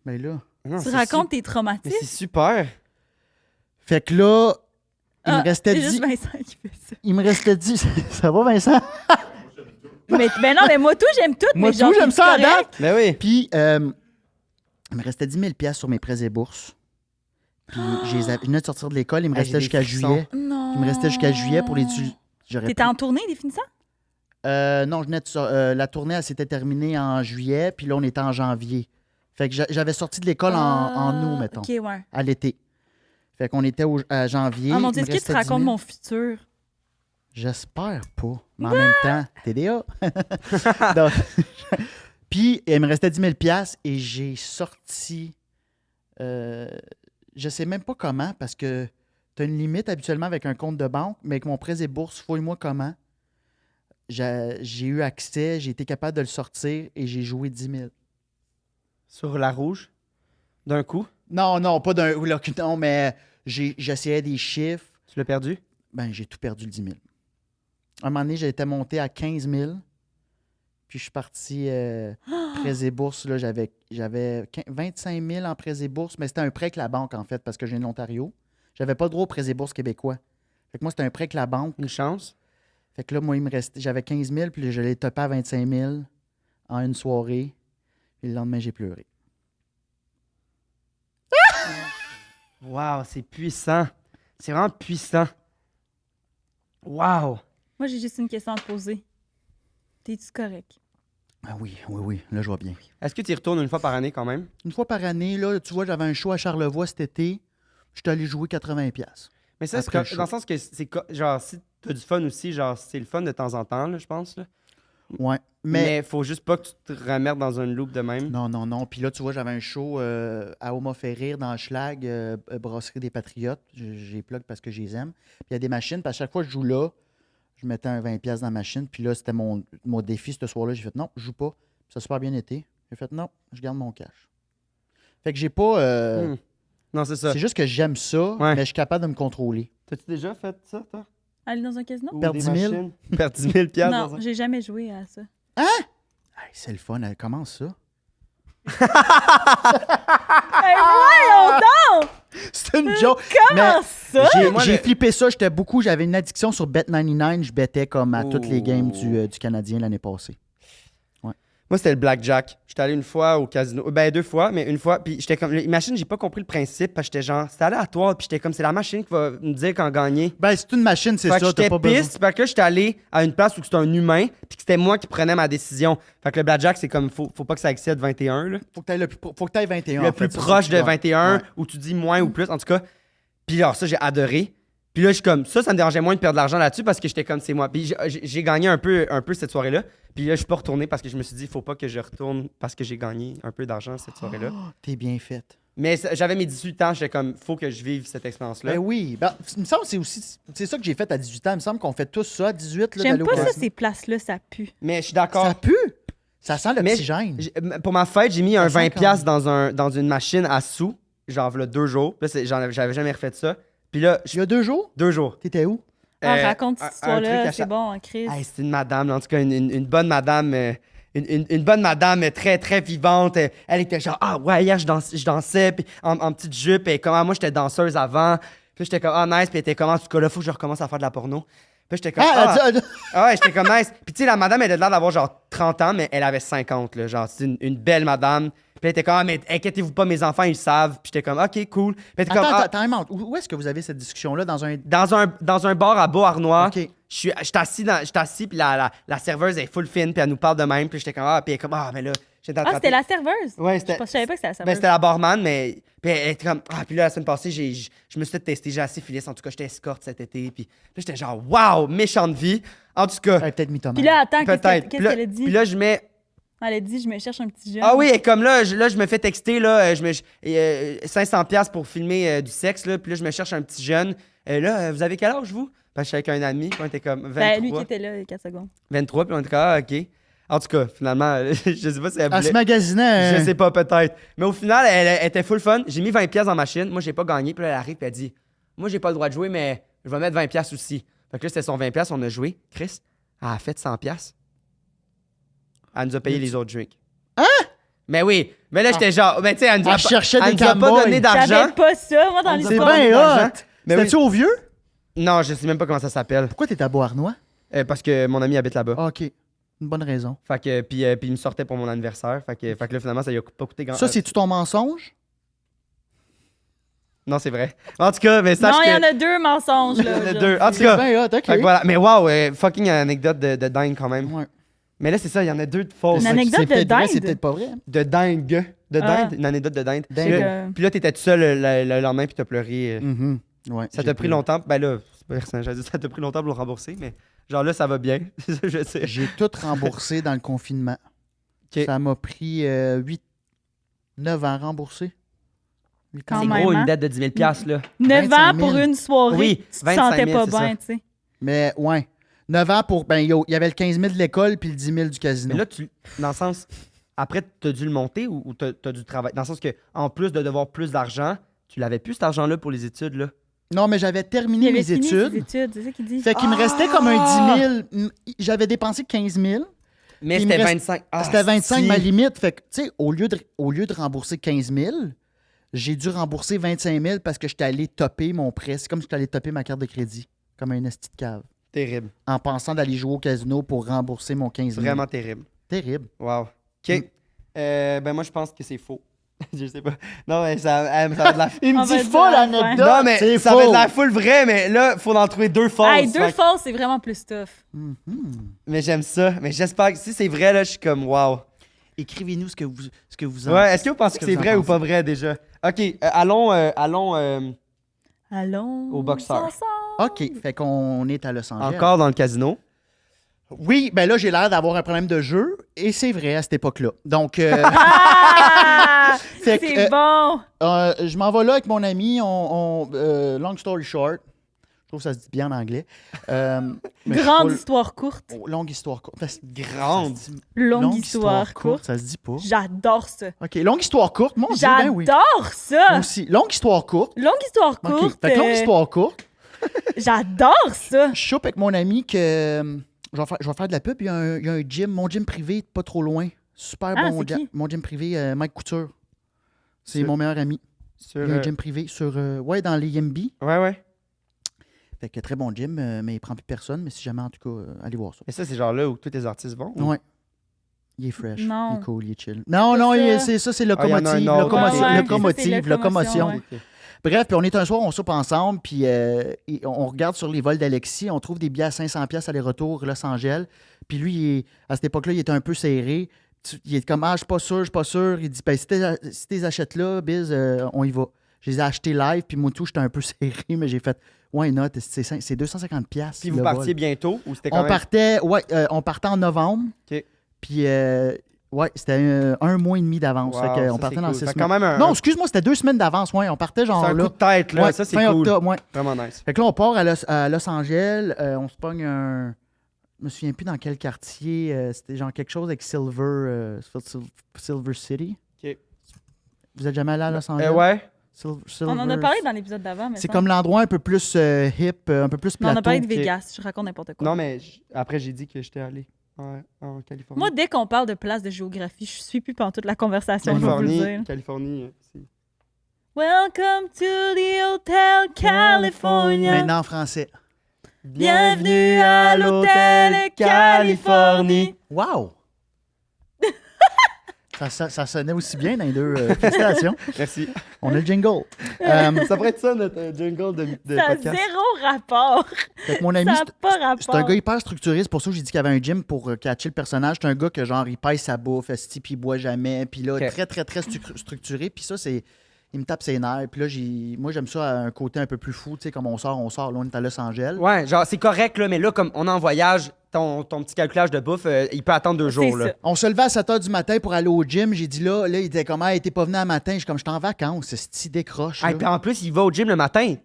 Ben là... Non, Tu c'est racontes tes Mais traumatismes? c'est super. Fait que là, il Ah, me restait c'est 10... juste Vincent qui fait ça. Il me restait 10... Ça va, Vincent? Mais ben non, mais moi tout, j'aime tout. Moi, mais genre, tout, j'aime c'est ça à correct. date. Ben oui. Puis, il me restait 10 000 sur mes prêts et bourses. Puis, je venais de sortir de l'école, il me Ah, restait j'ai jusqu'à des frissons. juillet. Non. Il me restait jusqu'à juillet pour les... J'aurais T'étais pu- en tournée, des finissants? Non, je venais la tournée, elle s'était terminée en juillet, puis là, on était en janvier. Fait que j'avais sorti de l'école en août, mettons, OK, ouais. à l'été. Fait qu'on était à janvier. Ah mon il Dieu, me est-ce que tu restait 10 000. racontes mon futur? J'espère pas. Mais en même temps, TDA. Donc, puis, il me restait 10 000 et j'ai sorti... je sais même pas comment, parce que tu as une limite habituellement avec un compte de banque, mais avec mon prêt et bourse, fouille-moi comment. j'ai eu accès, j'ai été capable de le sortir et j'ai joué 10 000. Sur la rouge, d'un coup, Non, pas d'un... Non, mais j'essayais des chiffres. tu l'as perdu? Ben, j'ai tout perdu le 10 000. À un moment donné, j'étais monté à 15 000. Puis je suis parti prêts et bourses. Là, j'avais 25 000 en prêts et bourses, mais c'était un prêt avec la banque, en fait, parce que je viens de l'Ontario. J'avais pas le droit aux prêts et bourses québécois. Fait que moi, c'était un prêt avec la banque. Une chance. Fait que là, moi, il me restait... J'avais 15 000, puis je l'ai topé à 25 000 en une soirée. Puis le lendemain, j'ai pleuré. Wow, c'est puissant. C'est vraiment puissant. Wow. Moi, j'ai juste une question à te poser. T'es-tu correct? Ah oui. Là, je vois bien. Est-ce que tu y retournes une fois par année quand même? Une fois par année, là, tu vois, j'avais un show à Charlevoix cet été. J'étais allé jouer 80$. Mais ça, c'est Après le show. dans le sens que genre, si tu as du fun aussi, genre, c'est le fun de temps en temps, là, je pense. Là. Ouais. Mais faut juste pas que tu te remettes dans un loop de même. Non. Puis là, tu vois, j'avais un show à Oma Ferrir dans Schlag, Brasserie des Patriotes. J'ai plug parce que je les aime. Puis il y a des machines. Puis à chaque fois que je joue là, je mettais un 20$ dans la machine. Puis là, c'était mon défi ce soir-là. J'ai fait non, je joue pas. Ça a super bien été. J'ai fait non, je garde mon cash. Fait que j'ai pas. Non, c'est ça. C'est juste que j'aime ça, Ouais. mais je suis capable de me contrôler. T'as-tu déjà fait ça, toi? Aller dans un casino? Ou Perdre des 10 000? machines? Perdre 10 000 piastres dans Non, un- j'ai jamais joué à ça. Hey, c'est le fun. Comment ça? Ben voyons donc! C'est une joke. Comment ça? Moi, J'ai le- flippé ça. J'avais une addiction sur Bet99. Je bettais comme à toutes les games du Canadien l'année passée. Moi, c'était le blackjack. J'étais allé une fois au casino. Ben, 2 fois, mais une fois. Puis j'étais comme. Imagine, j'ai pas compris le principe. Parce que j'étais genre. C'était aléatoire. Puis j'étais comme, c'est la machine qui va me dire quand gagner. Ben, c'est une machine, c'est Fait que ça. T'as j'étais pas besoin. piste parce que j'étais allé à une place où c'était un humain. Puis que c'était moi qui prenais ma décision. Fait que le blackjack, c'est comme. Faut pas que ça excède 21. Là. Faut que t'ailles 21. Le en plus fait, ça, proche c'est de ça. 21, Ouais. où tu dis moins ou plus, en tout cas. Puis alors ça, j'ai adoré. Puis là, je suis comme, ça me dérangeait moins de perdre de l'argent là-dessus parce que j'étais comme, c'est moi. Puis j'ai gagné un peu cette soirée-là. Puis là, je suis pas retourné parce que je me suis dit, il faut pas que je retourne parce que j'ai gagné un peu d'argent cette soirée-là. Oh, t'es bien faite. Mais j'avais mes 18 ans, j'étais comme, faut que je vive cette expérience-là. Ben oui. Ben, il me semble que c'est ça que j'ai fait à 18 ans. Il me semble qu'on fait tous ça à 18. Là, J'aime d'aller au pas ça, casino. ces places-là, ça pue. Mais je suis d'accord. Ça pue. Ça sent Mais l'oxygène. Pour ma fête, j'ai mis un Ça sent 20$ dans une machine à sous, genre là 2 jours. Là, j'avais jamais refait ça. Puis là, Il y a 2 jours, 2 jours. t'étais où? Ah, raconte un cette truc à histoire-là, c'est chaque- bon, Chris. Hey, c'est une madame, là, en tout cas, une bonne madame. Une bonne madame très, très vivante. Elle était genre, ah ouais, hier, je dansais puis en petite jupe. Et comme, moi, j'étais danseuse avant. Puis j'étais comme, ah nice. Puis elle était comme, en tout cas, là, faut que je recommence à faire de la porno. Puis j'étais comme, ah ouais, j'étais comme nice. Puis tu sais, la madame, elle avait l'air d'avoir genre 30 ans, mais elle avait 50, là. Genre, c'est une belle madame. Puis elle était comme, ah, mais inquiétez-vous pas, mes enfants, ils savent. Puis j'étais comme, ok, cool. Puis elle était comme, ah, Attends, où est-ce que vous avez cette discussion-là? Dans un... dans un bar à Beauharnois. OK. J'étais assis, puis la serveuse est full fine, puis elle nous parle de même. Puis j'étais comme, puis elle est comme, mais là, j'étais Ah, c'était la serveuse? Ouais, c'était. Je savais pas que c'était la Ben, serveuse. c'était la barman, mais. Puis elle était comme. Puis là, la semaine passée, je me suis fait tester. J'ai assez Phyllis. En tout cas, j'étais escorte cet été. Puis là, j'étais genre, waouh, méchante vie. En tout cas, Elle est peut-être mythomane. Puis là, attends, peut-être. qu'est-ce qu'elle a dit? Puis là, je mets. Elle a dit, je me cherche un petit jeune. Ah oui, et comme là, je me fais texter, là, 500$ pour filmer du sexe, là. Puis là, je me cherche un petit jeune. Là, vous avez quel âge, vous? Parce que je suis avec un ami. Puis on était comme 23. Ben, lui qui était là, il y a 4 secondes. 23, puis on était comme, ah, OK. En tout cas, finalement, je sais pas si elle Elle voulait. se magasinait. Je sais pas, peut-être. Mais au final, elle était full fun. J'ai mis 20$ dans la machine. Moi, j'ai pas gagné. Puis là, elle arrive et elle dit, moi, j'ai pas le droit de jouer, mais je vais mettre 20$ aussi. Fait que là, c'était son 20$. On a joué. Chris, elle a fait 100$. Elle nous a payé les autres drinks. Hein? Mais oui. Mais là, j'étais genre. Mais tu sais, elle nous a Elle cherchait elle des nous a pas camoys. donné d'argent. J'avais pas ça, moi, dans On nous a C'est pas l'histoire. donné bien d'argent. hot. Mais C'était-tu au vieux? Non, je sais même pas comment ça s'appelle. Pourquoi t'étais à Beauharnois? Parce que mon ami habite là-bas. Ah, OK. Une bonne raison. Fait que, puis il me sortait pour mon anniversaire. Fait que là, finalement, ça lui a pas coûté grand Ça, c'est-tu ton mensonge? Non, c'est vrai. En tout cas, mais sache Non, que. il y en a 2 mensonges, là. Il y en a aujourd'hui. 2. En tout C'est cas. bien hot, OK. Fait que voilà. Mais wow, fucking anecdote de dingue quand même. Ouais. Mais là, c'est ça, il y en a 2 de fausses. Une anecdote C'est peut-être de vrai, c'est dinde. peut-être pas vrai. De dingue. De Ah. dinde. Une anecdote de dinde. Dingue. Puis C'est là, que- puis là, t'étais tout seul le lendemain puis t'as pleuré. Mhm. Ouais, Ça j'ai t'a pris plus- longtemps. Ben là, c'est pas personnel. J'allais dire, ça t'a pris longtemps pour le rembourser, mais genre là, ça va bien. C'est ça, je sais. J'ai tout remboursé dans le confinement. Ok. Ça m'a pris 9 ans remboursé. Quand C'est même, gros, hein? une dette de 10 000$ là. 9 ans 25 000. pour une soirée. Oui, tu te 25 000, sentais pas c'est ça. bien, tu sais. Mais ouais. 9 ans pour. Ben, il y avait le 15 000 de l'école puis le 10 000 du casino. Mais là, dans le sens, après, tu as dû le monter ou tu as dû travailler? Dans le sens que, en plus de devoir plus d'argent, tu l'avais plus cet argent-là pour les études, là? Non, mais j'avais Il terminé avait mes fini ses études. études, c'est ça qu'il dit. Fait qu'il me restait comme un 10 000. J'avais dépensé 15 000. Mais Puis c'était il me 25. Ah, C'était 25 si. ma limite. Fait que, tu sais, au lieu de rembourser 15 000, j'ai dû rembourser 25 000 parce que j'étais allé topper mon prêt. C'est comme si j'étais allé topper ma carte de crédit, comme un esti de cave, Terrible. en pensant d'aller jouer au casino pour rembourser mon 15 000. Vraiment terrible. Terrible. Wow. OK. Ben moi, je pense que c'est faux. Je sais pas. Non, mais ça va de la... Il On me va dit dire faux, la l'anecdote. Non, mais c'est ça faux. va de la full vrai, mais là, faut en trouver 2 fausses. Hey, 2 Fait que- fausses, c'est vraiment plus tough. Mhm. Mais j'aime ça. Mais j'espère que si c'est vrai, là, je suis comme wow. Écrivez-nous ce que vous en Ouais, est-ce que vous pensez que que c'est vous en vrai ou pensez? pas vrai déjà? OK, allons Allons. Au boxeur. ensemble. OK, fait qu'on est à Los Angeles. encore dans le casino. Oui, ben là, j'ai l'air d'avoir un problème de jeu, et c'est vrai à cette époque-là. Donc, Ah! Fait que, C'est bon. je m'en vais là avec mon ami. Long story short, je trouve que ça se dit bien en anglais. Mais Grande full- histoire courte. Oh, longue histoire courte. Grande. Ça se dit- Longue histoire courte. ça se dit pas. J'adore ça. OK, longue histoire courte. Mon Dieu, ben oui. J'adore Moi ça. aussi. Longue histoire courte. Longue histoire OK, courte. fait que longue histoire courte. J'adore ça. Je chope avec mon ami que je vais faire de la pub. Il y a un gym, mon gym privé, pas trop loin. Super Ah, bon. c'est qui? Mon gym privé, Mike Couture. C'est Sur- mon meilleur ami. Sur, Il y a un gym privé sur, dans les Yimby. Ouais. Fait que très bon gym, mais il prend plus personne. Mais si jamais, en tout cas, allez voir ça. Et ça, c'est genre là où tous les artistes vont? ou- Ouais. Il est fresh. Non. Il est cool, il est chill. Non, C'est non, ça. c'est ça, c'est Ah, il y en a locomotive. un autre. Locomotion, Ouais, ouais, locomotive, ça, c'est locomotion. locomotion, Ok. Bref, puis on est un soir, on soupe ensemble, puis on regarde sur les vols d'Alexis, on trouve des billets à 500$ aller-retour Los Angeles. Puis lui, à cette époque-là, il était un peu serré. Il est comme, ah, je suis pas sûr. Il dit, ben, si tu les achètes là, Biz, on y va. Je les ai achetés live, puis moi tout, j'étais un peu serré, mais j'ai fait, why not? C'est 250$. Puis vous le partiez vol. bientôt ou c'était quand On même... partait en novembre. OK. Puis, c'était un mois et demi d'avance. Wow, Fait qu'on ça, partait c'est dans cool. 6 Fait semaines. quand même un... Non, excuse-moi, c'était 2 semaines d'avance. Ouais, on partait c'est genre un coup là. de tête, là. Ouais, Ça, c'est fin cool. octobre, ouais. Vraiment nice. Fait que là, on part à Los Angeles. On se pogne un. Je me souviens plus dans quel quartier. C'était genre quelque chose avec Silver City. OK. Vous êtes jamais allé à Los Angeles? Ouais. Silver... On en a parlé dans l'épisode d'avant. mais C'est ça- comme l'endroit un peu plus hip, un peu plus Non, plateau. on a parlé de ok. Vegas. Je raconte n'importe quoi. Non, mais après, j'ai dit que j'étais allé en Californie. Moi, dès qu'on parle de place de géographie, je suis plus pendant toute la conversation, je vais vous le dire. Californie, c'est... Welcome to the Hotel California. Maintenant en français. Bienvenue à l'Hôtel Californie. Wow! ça sonnait aussi bien dans les deux. Félicitations. Merci. On a le jingle. Ça pourrait être ça, notre jingle de Ça a podcast. zéro rapport. Fait que mon ami, Ça n'a pas rapport. c'est un gars hyper structuré. C'est pour ça que j'ai dit qu'il y avait un gym pour catcher le personnage. C'est un gars que, genre, il pèse sa bouffe, esti, puis il boit jamais. Puis là, Ok. très, très, très structuré. Puis ça, c'est... Il me tape ses nerfs. Puis là, moi, j'aime ça à un côté un peu plus fou. Tu sais, comme on sort, là, on est à Los Angeles. Ouais, genre, c'est correct, là, mais là, comme on est en voyage, ton petit calculage de bouffe, il peut attendre 2 jours, C'est là. ça. On se levait à 7 h du matin pour aller au gym. J'ai dit là, il était comme, hey, t'es pas venu à matin. J'étais comme, j'étais en vacances. C'est ce décroche. Ah, là. puis en plus, il va au gym le matin.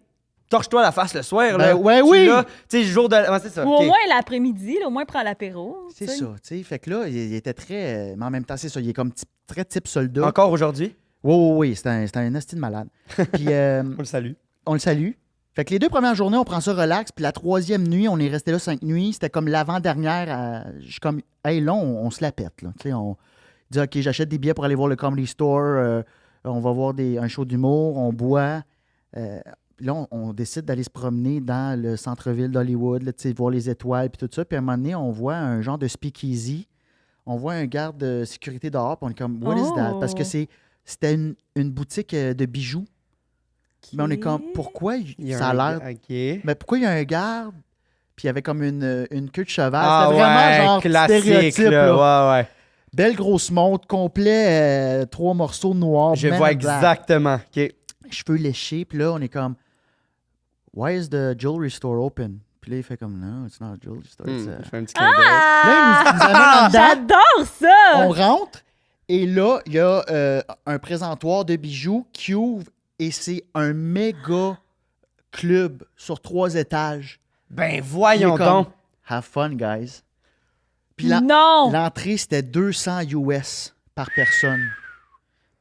Torche-toi la face le soir, Ben, là. ouais, Tu oui. là, tu sais, jour de... Ouais, c'est ça. Ou ok. au moins l'après-midi, là, au moins prendre l'apéro. C'est tu sais. ça, tu sais. Fait que là, il était très. Mais en même temps, c'est ça. Il est comme très type soldat. Encore aujourd'hui, Oui. C'est un esti de malade. Puis on le salue. on le salue. Fait que les 2 premières journées, on prend ça relax. Puis la 3e nuit, on est resté là 5 nuits. C'était comme l'avant-dernière. Je suis comme, hey, là, on se la pète. Là. Tu sais, on dit, OK, j'achète des billets pour aller voir le Comedy Store. On va voir un show d'humour. On boit. Puis là, on décide d'aller se promener dans le centre-ville d'Hollywood, là, tu sais, voir les étoiles, puis tout ça. Puis à un moment donné, on voit un genre de speakeasy. On voit un garde de sécurité dehors, puis on est comme, what is that? Parce que c'était une boutique de bijoux. Mais on est comme, pourquoi ça a l'air. OK. Mais pourquoi il y a un garde, puis il y avait comme une queue de cheval? Ah C'était vraiment ouais, genre classique, stéréotype. là. Là. Ouais. Belle grosse montre, complet, 3 morceaux noirs. Je men vois in black. exactement. OK. Cheveux léchés, puis là, on est comme, why is the jewelry store open? Puis là, il fait comme, no, it's not a jewelry store. It's a... Je fais un petit clin d'œil. Ah! Là, il nous amène en dedans. J'adore ça! On rentre, et là, il y a un présentoir de bijoux qui ouvre, et c'est un méga club sur 3 étages. Ben Il est voyons comme, donc. Have fun, guys. Puis Non! l'entrée, c'était 200 US par personne.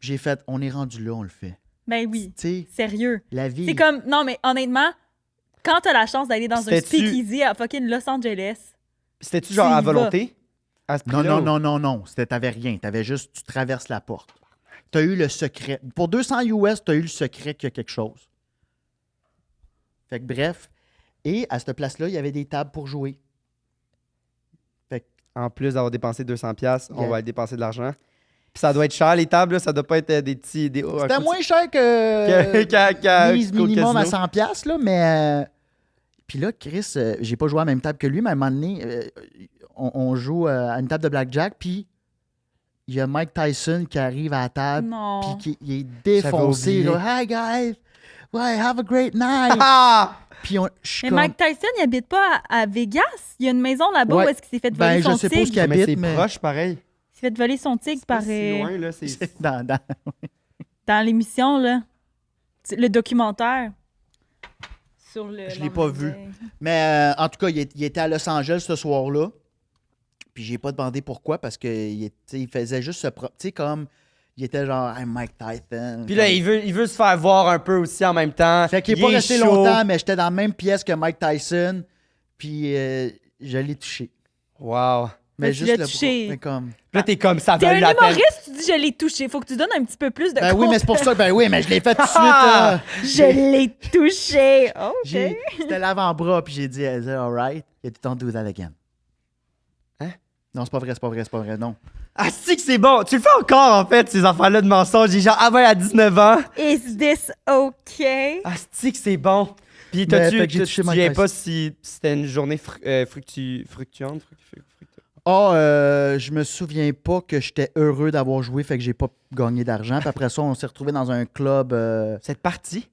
J'ai fait, on est rendu là, on le fait. Ben oui. Tu sais, Sérieux. la vie. C'est comme. Non, mais honnêtement, quand t'as la chance d'aller dans un C'était-tu- speakeasy à fucking Los Angeles. C'était-tu genre Tu y à vas. volonté? À ce prix-là, ou- Non. T'avais rien. T'avais juste, tu traverses la porte. T'as eu le secret. Pour 200 US, t'as eu le secret qu'il y a quelque chose. Fait que bref. Et à cette place-là, il y avait des tables pour jouer. En plus d'avoir dépensé 200$, on Yeah. va aller dépenser de l'argent. Puis ça doit être cher, les tables, là. Ça doit pas être des petits... C'était moins cher que mise minimum à 100$, là, mais... Puis là, Chris, j'ai pas joué à la même table que lui, mais à un moment donné, on joue à une table de blackjack, puis il y a Mike Tyson qui arrive à la table, Non. puis il est défoncé. oublié. Là, Hi, guys! Ouais, have a great night! Ah! Puis je suis Mais comme... Mike Tyson, il habite pas à Vegas. Il y a une maison là-bas Ouais. où est-ce qu'il s'est fait voler Ben, son je sais pas où tigre. qu'il Mais habite, c'est mais... proche, pareil. Il s'est fait voler son tigre C'est pas par, si loin, là. C'est... dans l'émission, là. Le documentaire. Sur le. Je l'ai pas vu. Mais en tout cas, il était à Los Angeles ce soir-là. Puis j'ai pas demandé pourquoi, parce qu'il faisait juste tu sais, comme... Il était genre, I'm Mike Tyson. Puis là, comme- il veut se faire voir un peu aussi en même temps. Fait qu'il est pas resté chaud. longtemps, mais j'étais dans la même pièce que Mike Tyson. Puis je l'ai touché. Wow. Mais tu juste l'as le touché. bras. Mais comme... Puis là, t'es comme ça, T'es valu un la peine. humoriste, tu dis je l'ai touché. Faut que tu donnes un petit peu plus de Ben oui, mais c'est pour ça. Ben oui, mais je l'ai fait tout de suite. Ah! Je l'ai touché. OK. C'était l'avant-bras, puis j'ai dit, all right. Il a dit, don't do that again. Hein? Non, c'est pas vrai, non. Ah, si que c'est bon. Tu le fais encore, en fait, ces affaires-là de mensonges. J'ai genre, ah ouais, à 19 ans. Is this okay? Ah, si que c'est bon. Puis Mais fait que j'ai tu touché te Mike souviens Tyson. pas si c'était une journée fructuante? Je me souviens pas que j'étais heureux d'avoir joué, fait que j'ai pas gagné d'argent. Puis après ça, on s'est retrouvé dans un club. Cette partie?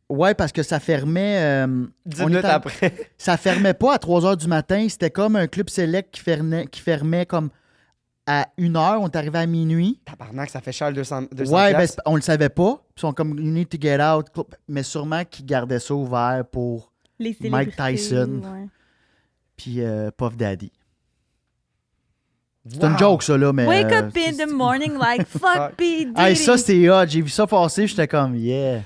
Ouais, parce que ça fermait. 10 on minutes était à- après. Ça fermait pas à 3 h du matin. C'était comme un club select qui fermait comme à 1 h. On est arrivé à minuit. Tabarnak, ça fait cher le 200 Ouais, ben, piastres. on le savait pas. Puis ils sont comme, you need to get out. Mais sûrement qu'ils gardaient ça ouvert pour. Les Mike célébrités, Tyson. ouais. Puis Puff Daddy. C'est Wow. une joke, ça, là, mais. Wake up in the morning like fuck P. Diddy. Hey, ça, c'est hot. J'ai vu ça passer, j'étais comme, yeah.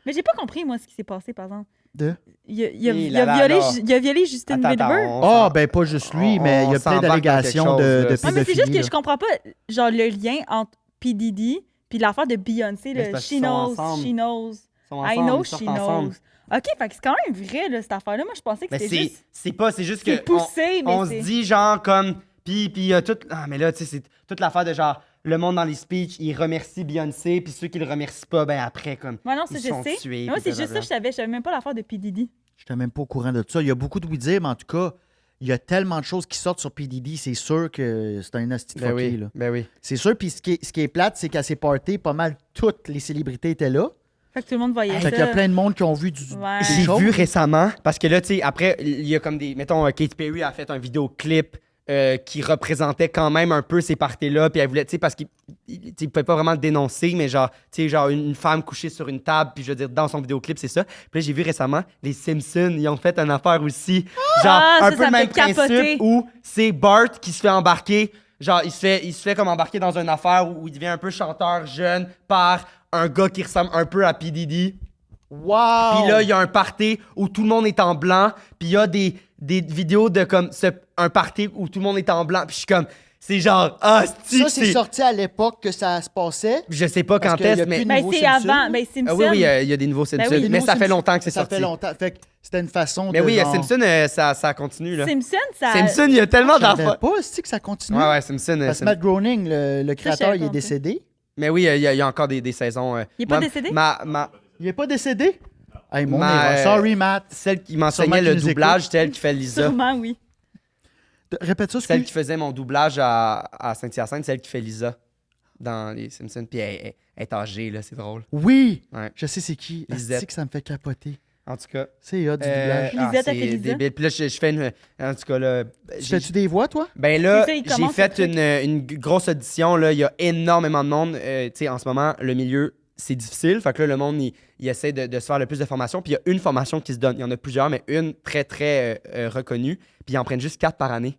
Mais j'ai pas compris, moi, ce qui s'est passé, par exemple. De? Il a violé Justin Attends, Bieber. on Ah, s'en- ben pas juste lui, mais il y a plein s'embarque dans d'allégations quelque chose, de là. Ouais, mais c'est pédophilie. juste que là. je comprends pas, genre, le lien entre P. Diddy puis l'affaire de Beyoncé, Mais c'est le parce She qu'ils sont knows, ensemble. she knows. Ils sont I ensemble, know ils sortent she ensemble. knows. OK, fait que c'est quand même vrai, là, cette affaire-là. Moi, je pensais que Mais c'était juste... c'est juste que C'est poussé, mais on c'est... se dit genre comme puis il y a tout ah mais là tu sais c'est toute l'affaire de genre le monde dans les speeches, il remercie Beyoncé puis ceux qui le remercient pas ben après comme Ouais, non, ils ça, je sont sais. tués, Moi, puis c'est juste ça, je savais même pas l'affaire de P. Diddy. J'étais même pas au courant de tout ça. Il y a beaucoup de oui-dire, mais en tout cas, il y a tellement de choses qui sortent sur P. Diddy, c'est sûr que c'est un hostie de Ben fucké, oui, là. ben oui. C'est sûr, puis ce qui est plate, c'est qu'à ses parties, pas mal toutes les célébrités étaient là. Fait que tout le monde voyait Fait ça. qu'il y a plein de monde qui ont vu du... Ouais. des J'ai choses. vu récemment, parce que là, tu sais, après, il y a comme des. Mettons, Katy Perry a fait un vidéoclip qui représentait quand même un peu ces parties-là, puis elle voulait, tu sais, parce qu'il ne pouvait pas vraiment le dénoncer, mais genre, tu sais, genre une femme couchée sur une table, puis je veux dire, dans son vidéoclip, c'est ça. Puis là, j'ai vu récemment, les Simpsons, ils ont fait une affaire aussi, genre, Ah, un ça, peu ça le me même fait capoter. principe, où c'est Bart qui se fait embarquer. Genre, il se fait comme embarquer dans une affaire où il devient un peu chanteur jeune par un gars qui ressemble un peu à P. Diddy. Wow! Puis là, il y a un party où tout le monde est en blanc. Puis il y a des vidéos de comme un party où tout le monde est en blanc. Puis je suis comme, c'est genre, ah, Ça, c'est sorti à l'époque que ça se passait. Je sais pas Parce quand qu'il y a est-ce, plus mais. de Ben, nouveaux c'est Simpsons. avant. Ben, Simpson. Ah oui, oui, il y a des nouveaux Simpsons. oui. Mais ça fait Simpsons, longtemps que c'est Ça sorti. fait longtemps. Fait que c'était une façon Mais de oui, genre... Simpson, ça continue, là. Simpson, ça... Simpson, il y a tellement Je savais d'affaires. pas, c'est que ça continue. Ouais, ouais, Simpson. Parce que Matt Groening, le créateur, il est pas. décédé. Mais oui, il y a encore des saisons. Il est pas Moi, décédé? Il est pas décédé? Hey, mon Ma- erreur. Sorry, Matt. Celle qui Sûrement m'enseignait qu'il le nous doublage, c'était elle qui fait Lisa. Sûrement, oui. Répète ça, Celle excuse. qui faisait mon doublage à Saint-Hyacinthe, c'est elle qui fait Lisa dans les Simpsons. Puis elle est âgée, là, c'est drôle. Oui! Ouais. Je sais c'est qui. Lisette. C'est que ça me fait capoter. En tout cas. C'est hot du doublage. Lisette a c'est fait Lisa. débile. Puis là, je fais une. En tout cas, là. Tu fais-tu des voix, toi? Ben là, C'est ça, il j'ai commence fait le truc. une grosse audition. Là. Il y a énormément de monde. Tu sais, en ce moment, le milieu, c'est difficile. Fait que là, le monde, il essaie de se faire le plus de formations. Puis il y a une formation qui se donne. Il y en a plusieurs, mais une très, très reconnue. Puis ils en prennent juste 4 par année.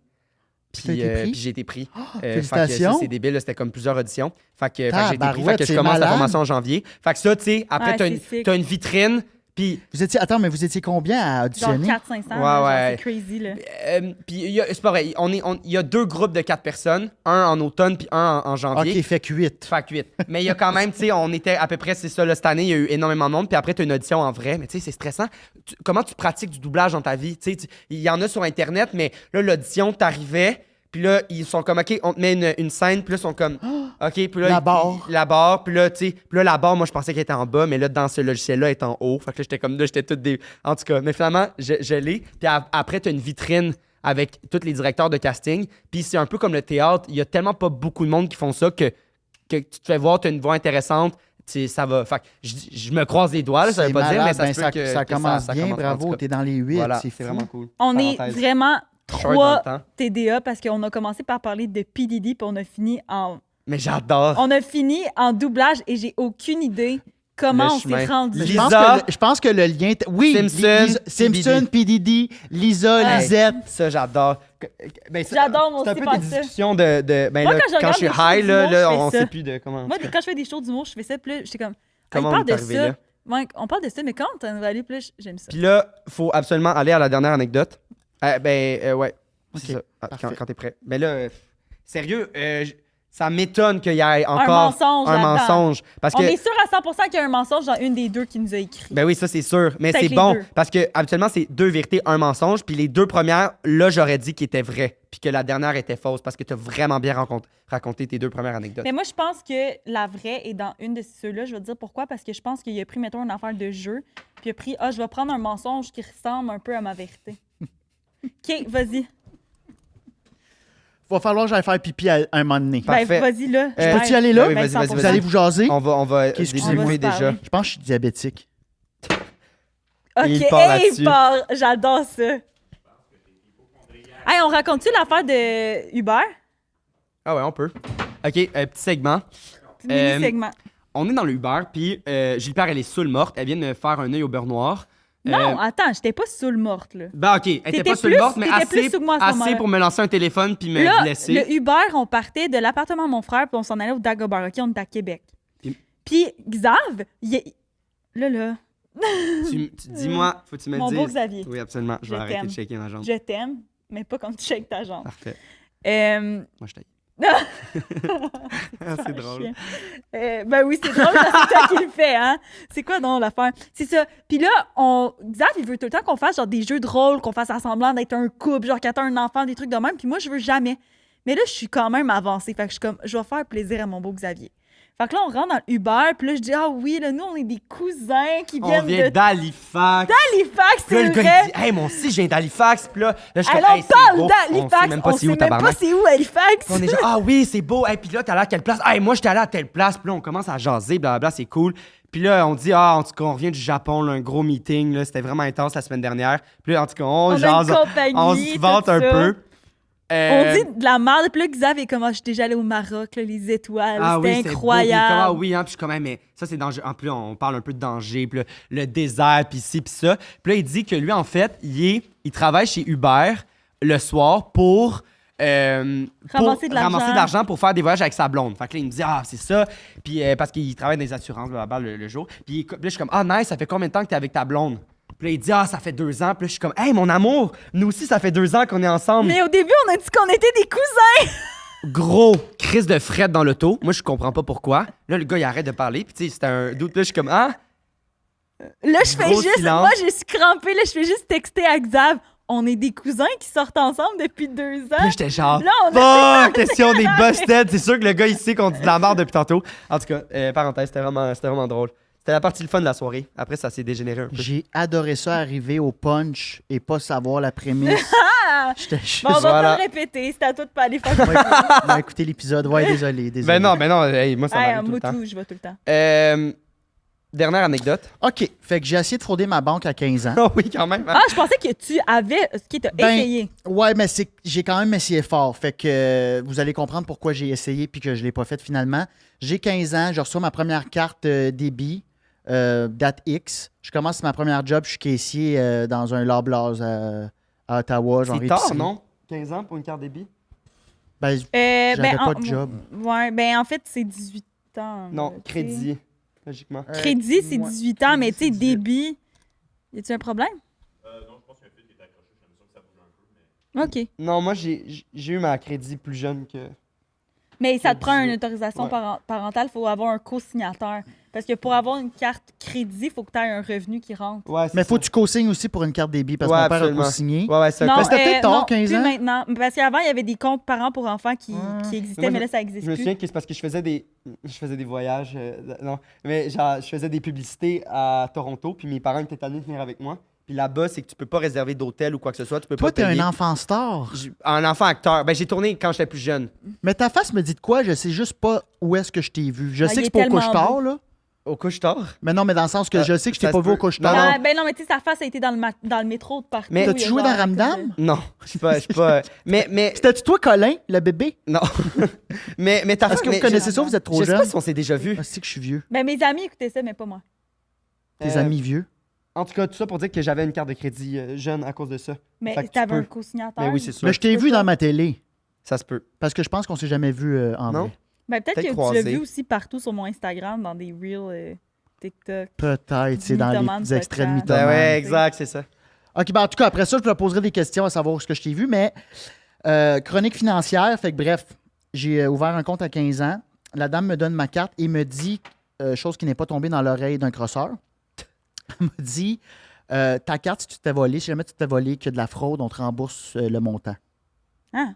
Puis j'ai été pris. Félicitations. Fait que ça, c'est débile. Là, c'était comme plusieurs auditions. Fait que j'ai été pris. Fait Tabarouette, que je c'est commence la malade. formation en janvier. Fait que ça, tu sais, après, Ouais, t'as une vitrine. Puis Attends, mais vous étiez combien à Genre auditionner? 400-500. Ouais. C'est crazy, là. puis c'est pas vrai. Il y a 2 groupes de 4 personnes. Un en automne, puis un en janvier. OK, fait que 8. Fait que 8. Mais il y a quand même, tu sais, on était à peu près, c'est ça, là, cette année, il y a eu énormément de monde. Puis après, tu as une audition en vrai. Mais tu sais, c'est stressant. Comment tu pratiques du doublage dans ta vie? Tu sais, il y en a sur Internet, mais là, l'audition, t'arrivais. Puis là, ils sont comme, OK, on te met une scène. Puis là, ils sont comme, OK. Puis là, La barre. la barre. Puis là, tu sais, puis là, la barre, moi, je pensais qu'elle était en bas. Mais là, dans ce logiciel-là, elle est en haut. Fait que là, j'étais comme, là, j'étais toutes des. En tout cas, mais finalement, je l'ai. Puis après, tu as une vitrine avec tous les directeurs de casting. Puis c'est un peu comme le théâtre. Il y a tellement pas beaucoup de monde qui font ça que tu te fais voir, tu as une voix intéressante. Ça va. Fait que je me croise les doigts, là, ça veut pas dire, mais ça se peut que ça commence ça bien, commence, en bravo. tout cas. T'es dans les 8, Voilà, c'est c'est fou. vraiment cool. On est Parenthèse. vraiment Short dans le 3 temps. TDA parce qu'on a commencé par parler de P. Diddy puis on a fini en doublage et j'ai aucune idée comment Le on s'est chemin. rendu. Mais Lisa. je pense que le lien... Oui, Simpson, P. Diddy, Lisa, Ouais. Lisette. Ça, j'adore. Ben, ça, J'adore, moi c'est un aussi, peu faire des ça. discussions de ben Moi, là, quand je quand regarde je suis des shows high, là, d'humour, je fais on ça. sait plus de comment. Moi, en tout cas. quand je fais des shows d'humour, je fais ça, puis là, j'étais comme, Comment il on parle est de arrivé ça. là? Ouais, on parle de ça, mais quand on va aller plus, j'aime ça. Puis là, faut absolument aller à la dernière anecdote. Ouais. C'est Ok, ça. Ah, parfait. quand t'es prêt. Mais là, sérieux, ça m'étonne qu'il y ait encore mensonge un là-dedans. mensonge. Parce On que, est sûr à 100% qu'il y a un mensonge dans une des deux qui nous a écrit. ben oui, ça c'est sûr. Mais Peut-être c'est les bon deux. parce que habituellement c'est 2 vérités, un mensonge. Puis les 2 premières, là j'aurais dit qu'ils étaient vraies. Puis que la dernière était fausse parce que t'as vraiment bien raconté tes 2 premières anecdotes. Mais moi, je pense que la vraie est dans une de ceux-là. Je vais te dire pourquoi. Parce que je pense qu'il a pris, mettons, une affaire de jeu. Puis il a pris, je vais prendre un mensonge qui ressemble un peu à ma vérité. OK, vas-y. Va falloir que j'aille faire pipi à un moment donné. Parfait. Ben, vas-y là. Je peux-tu y aller là? Ben oui, vas-y, Vous allez vous jaser? On va Excusez-moi. débriefer On va se déjà. parler. Je pense que je suis diabétique. OK, Il part là-dessus. il part. J'adore ça. Hey, on raconte-tu l'affaire de Uber? Ah ouais, on peut. OK, petit segment. Petit mini-segment. On est dans le Uber, puis Gilbert, elle est saoule morte. Elle vient de me faire un œil au beurre noir. Non, attends, j'étais pas saoule morte, là. Ben OK, elle était T'étais pas saoule plus- morte, mais t'étais plus assez, sous que moi à ce assez moment-là. pour me lancer un téléphone puis me Là, blesser. le Uber, on partait de l'appartement de mon frère, puis on s'en allait au Dagobah. OK, on était à Québec. Puis- Puis Xav, là, Dis-moi, faut que tu me le mon beau dises. Xavier, Oui, absolument. Je vais Je arrêter t'aime. de shaker ma jambe. je t'aime, mais pas comme tu shakes ta jambe. Parfait. Euh, Moi, je t'aille. Ah, C'est drôle. chien. Ben oui, c'est drôle, parce que c'est toi qui le fais, hein? C'est quoi, non, l'affaire? C'est ça. Puis là, Xav, il veut tout le temps qu'on fasse genre des jeux de rôle, qu'on fasse semblant d'être un couple, genre qu'attend un enfant, des trucs de même. Puis moi, je veux jamais. Mais là, je suis quand même avancée. Fait que je suis comme, je vais faire plaisir à mon beau Xavier. Fait que là, on rentre dans le Uber, puis là, je dis, ah oui, là, nous, on est des cousins qui On viennent vient de d'Halifax. Halifax, Puis là, c'est le gars, vrai. il dit, hey, moi aussi, je viens d'Halifax. Puis là, je suis Alors, comme, on hey, c'est parle beau. d'Halifax. On sait même pas c'est où, tabarnak. c'est où Halifax. Puis on est genre, ah oui, c'est beau. Hey, puis là, t'es allé à quelle place? Hey, moi, j'étais allé à telle place. Puis là, on commence à jaser, blablabla, c'est cool. Puis là, on dit, en tout cas, on revient du Japon, là, un gros meeting. Là, c'était vraiment intense la semaine dernière. Puis là, en tout cas, on a une jase, compagnie, on se vante tout un ça. peu. On dit de la merde. Puis là, Xav est comme, je suis déjà allé au Maroc, là, les étoiles. Ah oui, c'était c'est incroyable. beau. Puis comme, ah oui, hein, puis je suis comme, hey, mais ça, c'est dangereux. En plus, on parle un peu de danger, puis là, le désert, puis ci, puis ça. Puis là, il dit que lui, en fait, il travaille chez Uber le soir pour Ramasser de l'argent. l'argent pour faire des voyages avec sa blonde. Fait que là, il me dit, ah, c'est ça. Puis parce qu'il travaille dans les assurances blablabla, le jour. Puis là, je suis comme, ah, nice, ça fait combien de temps que t'es avec ta blonde? Puis là, il dit, ah, ça fait 2 ans. Puis là, je suis comme, hey, mon amour, nous aussi, ça fait 2 ans qu'on est ensemble. Mais au début, on a dit qu'on était des cousins. Gros crise de fret dans l'auto. Moi, je comprends pas pourquoi. Là, le gars, il arrête de parler. Puis, tu sais, c'était un doute. Là, je suis comme, ah. Là, je fais Gros juste. silence. Moi, je suis crampée. Là, je fais juste texter à Xav. On est des cousins qui sortent ensemble depuis 2 ans. Puis là, j'étais genre, Là, on a fuck, question des busted. C'est sûr que le gars, il sait qu'on dit de la merde depuis tantôt. En tout cas, parenthèse, c'était vraiment drôle. C'était la partie le fun de la soirée. Après, ça s'est dégénéré un peu. J'ai adoré ça, arriver au punch et pas savoir la prémisse. J'étais juste... Bon, on va Voilà. pas le répéter. C'est à toi de pas aller faire On va écouter l'épisode. Ouais, désolé. Ben non, hey, moi, ça Hey, m'arrive tout moi le temps. tout, je vais tout le temps. Dernière anecdote. OK. Fait que j'ai essayé de frauder ma banque à 15 ans. Oh oui, quand même. Ah, je pensais que tu avais ce qui t'a essayé. Ouais, mais j'ai quand même essayé fort. Fait que vous allez comprendre pourquoi j'ai essayé puis que je ne l'ai pas fait finalement. J'ai 15 ans, je reçois ma première carte débit, date X. Je commence ma première job, je suis caissier dans un Loblaws à Ottawa. Genre C'est tard, épicerie. non? 15 ans pour une carte débit? Ben, j'avais pas de job. Ouais, ben en fait, c'est 18 ans. Non, tu sais. crédit, logiquement. Crédit, c'est ouais, 18 ans, mais tu sais, crédit, c'est 18. débit. Y a-tu un problème? Non, je pense qu'il y a un fil qui est accroché, j'ai l'impression que ça bouge un peu, mais... OK. Non, moi, j'ai eu ma crédit plus jeune que... Mais ça te prend une 18. autorisation Ouais. parentale, il faut avoir un co-signateur. Parce que pour avoir une carte crédit, il faut que tu aies un revenu qui rentre. Ouais, c'est Mais faut ça. que tu co-signes aussi pour une carte débit parce que Ouais, mon père absolument. a co-signé. Ouais, c'est Non, un c'était peut-être tard, non, 15 plus ans. maintenant. Parce qu'avant, il y avait des comptes parents pour enfants qui Ouais. existaient, Moi, mais là, ça n'existe Je me plus. souviens que c'est parce que je faisais des voyages. Non, mais genre, je faisais des publicités à Toronto, puis mes parents étaient tannés de venir avec moi. Puis là-bas, c'est que tu peux pas réserver d'hôtel ou quoi que ce soit. Tu peux Toi, pas t'es payer. un enfant star. Un enfant acteur. Ben, j'ai tourné quand j'étais plus jeune. Mais ta face me dit de quoi? Je sais juste pas où est-ce que je t'ai vu. Je Ah, sais il que est c'est pas au tellement couche-tard, beau. là. Au couche-tard. Mais non, mais dans le sens que je sais que je t'ai ça pas se vu au peut. couche-tard. Non, non. Ben non, mais tu sais, sa face a été dans le métro de partout. Mais- il y a T'as-tu joué genre dans Ramdam? Non, je suis pas. Mais C'était-tu toi, Colin, le bébé? non. mais ta Est-ce que vous mais connaissez je- ça? Vous êtes trop Je sais jeune? pas si on s'est déjà vu. Ah, c'est que je suis vieux. Ben mes amis écoutaient ça, mais pas moi. Tes Euh, amis vieux. En tout cas, tout ça pour dire que j'avais une carte de crédit jeune à cause de ça. Mais Fait que tu t'avais un peux. co-signateur. Mais oui, c'est sûr. Mais je t'ai c'est vu ça. dans ma télé. Ça se peut. Parce que je pense qu'on s'est jamais vu en Non? vrai. Ben peut-être Peut-être que tu croisé. l'as vu aussi partout sur mon Instagram, dans des reels TikTok. Peut-être, c'est dans Mythomane, les extraits de peut-être. mythomane. Ben ouais, c'est- exact, c'est ça. OK, ben en tout cas, après ça, je te poserai des questions à savoir ce que je t'ai vu, mais chronique financière, fait que bref, j'ai ouvert un compte à 15 ans. La dame me donne ma carte et me dit, chose qui n'est pas tombée dans l'oreille d'un crosseur, elle me dit, ta carte, si tu te fais voler, si jamais tu te fais voler, qu'il y a de la fraude, on te rembourse le montant. Ah,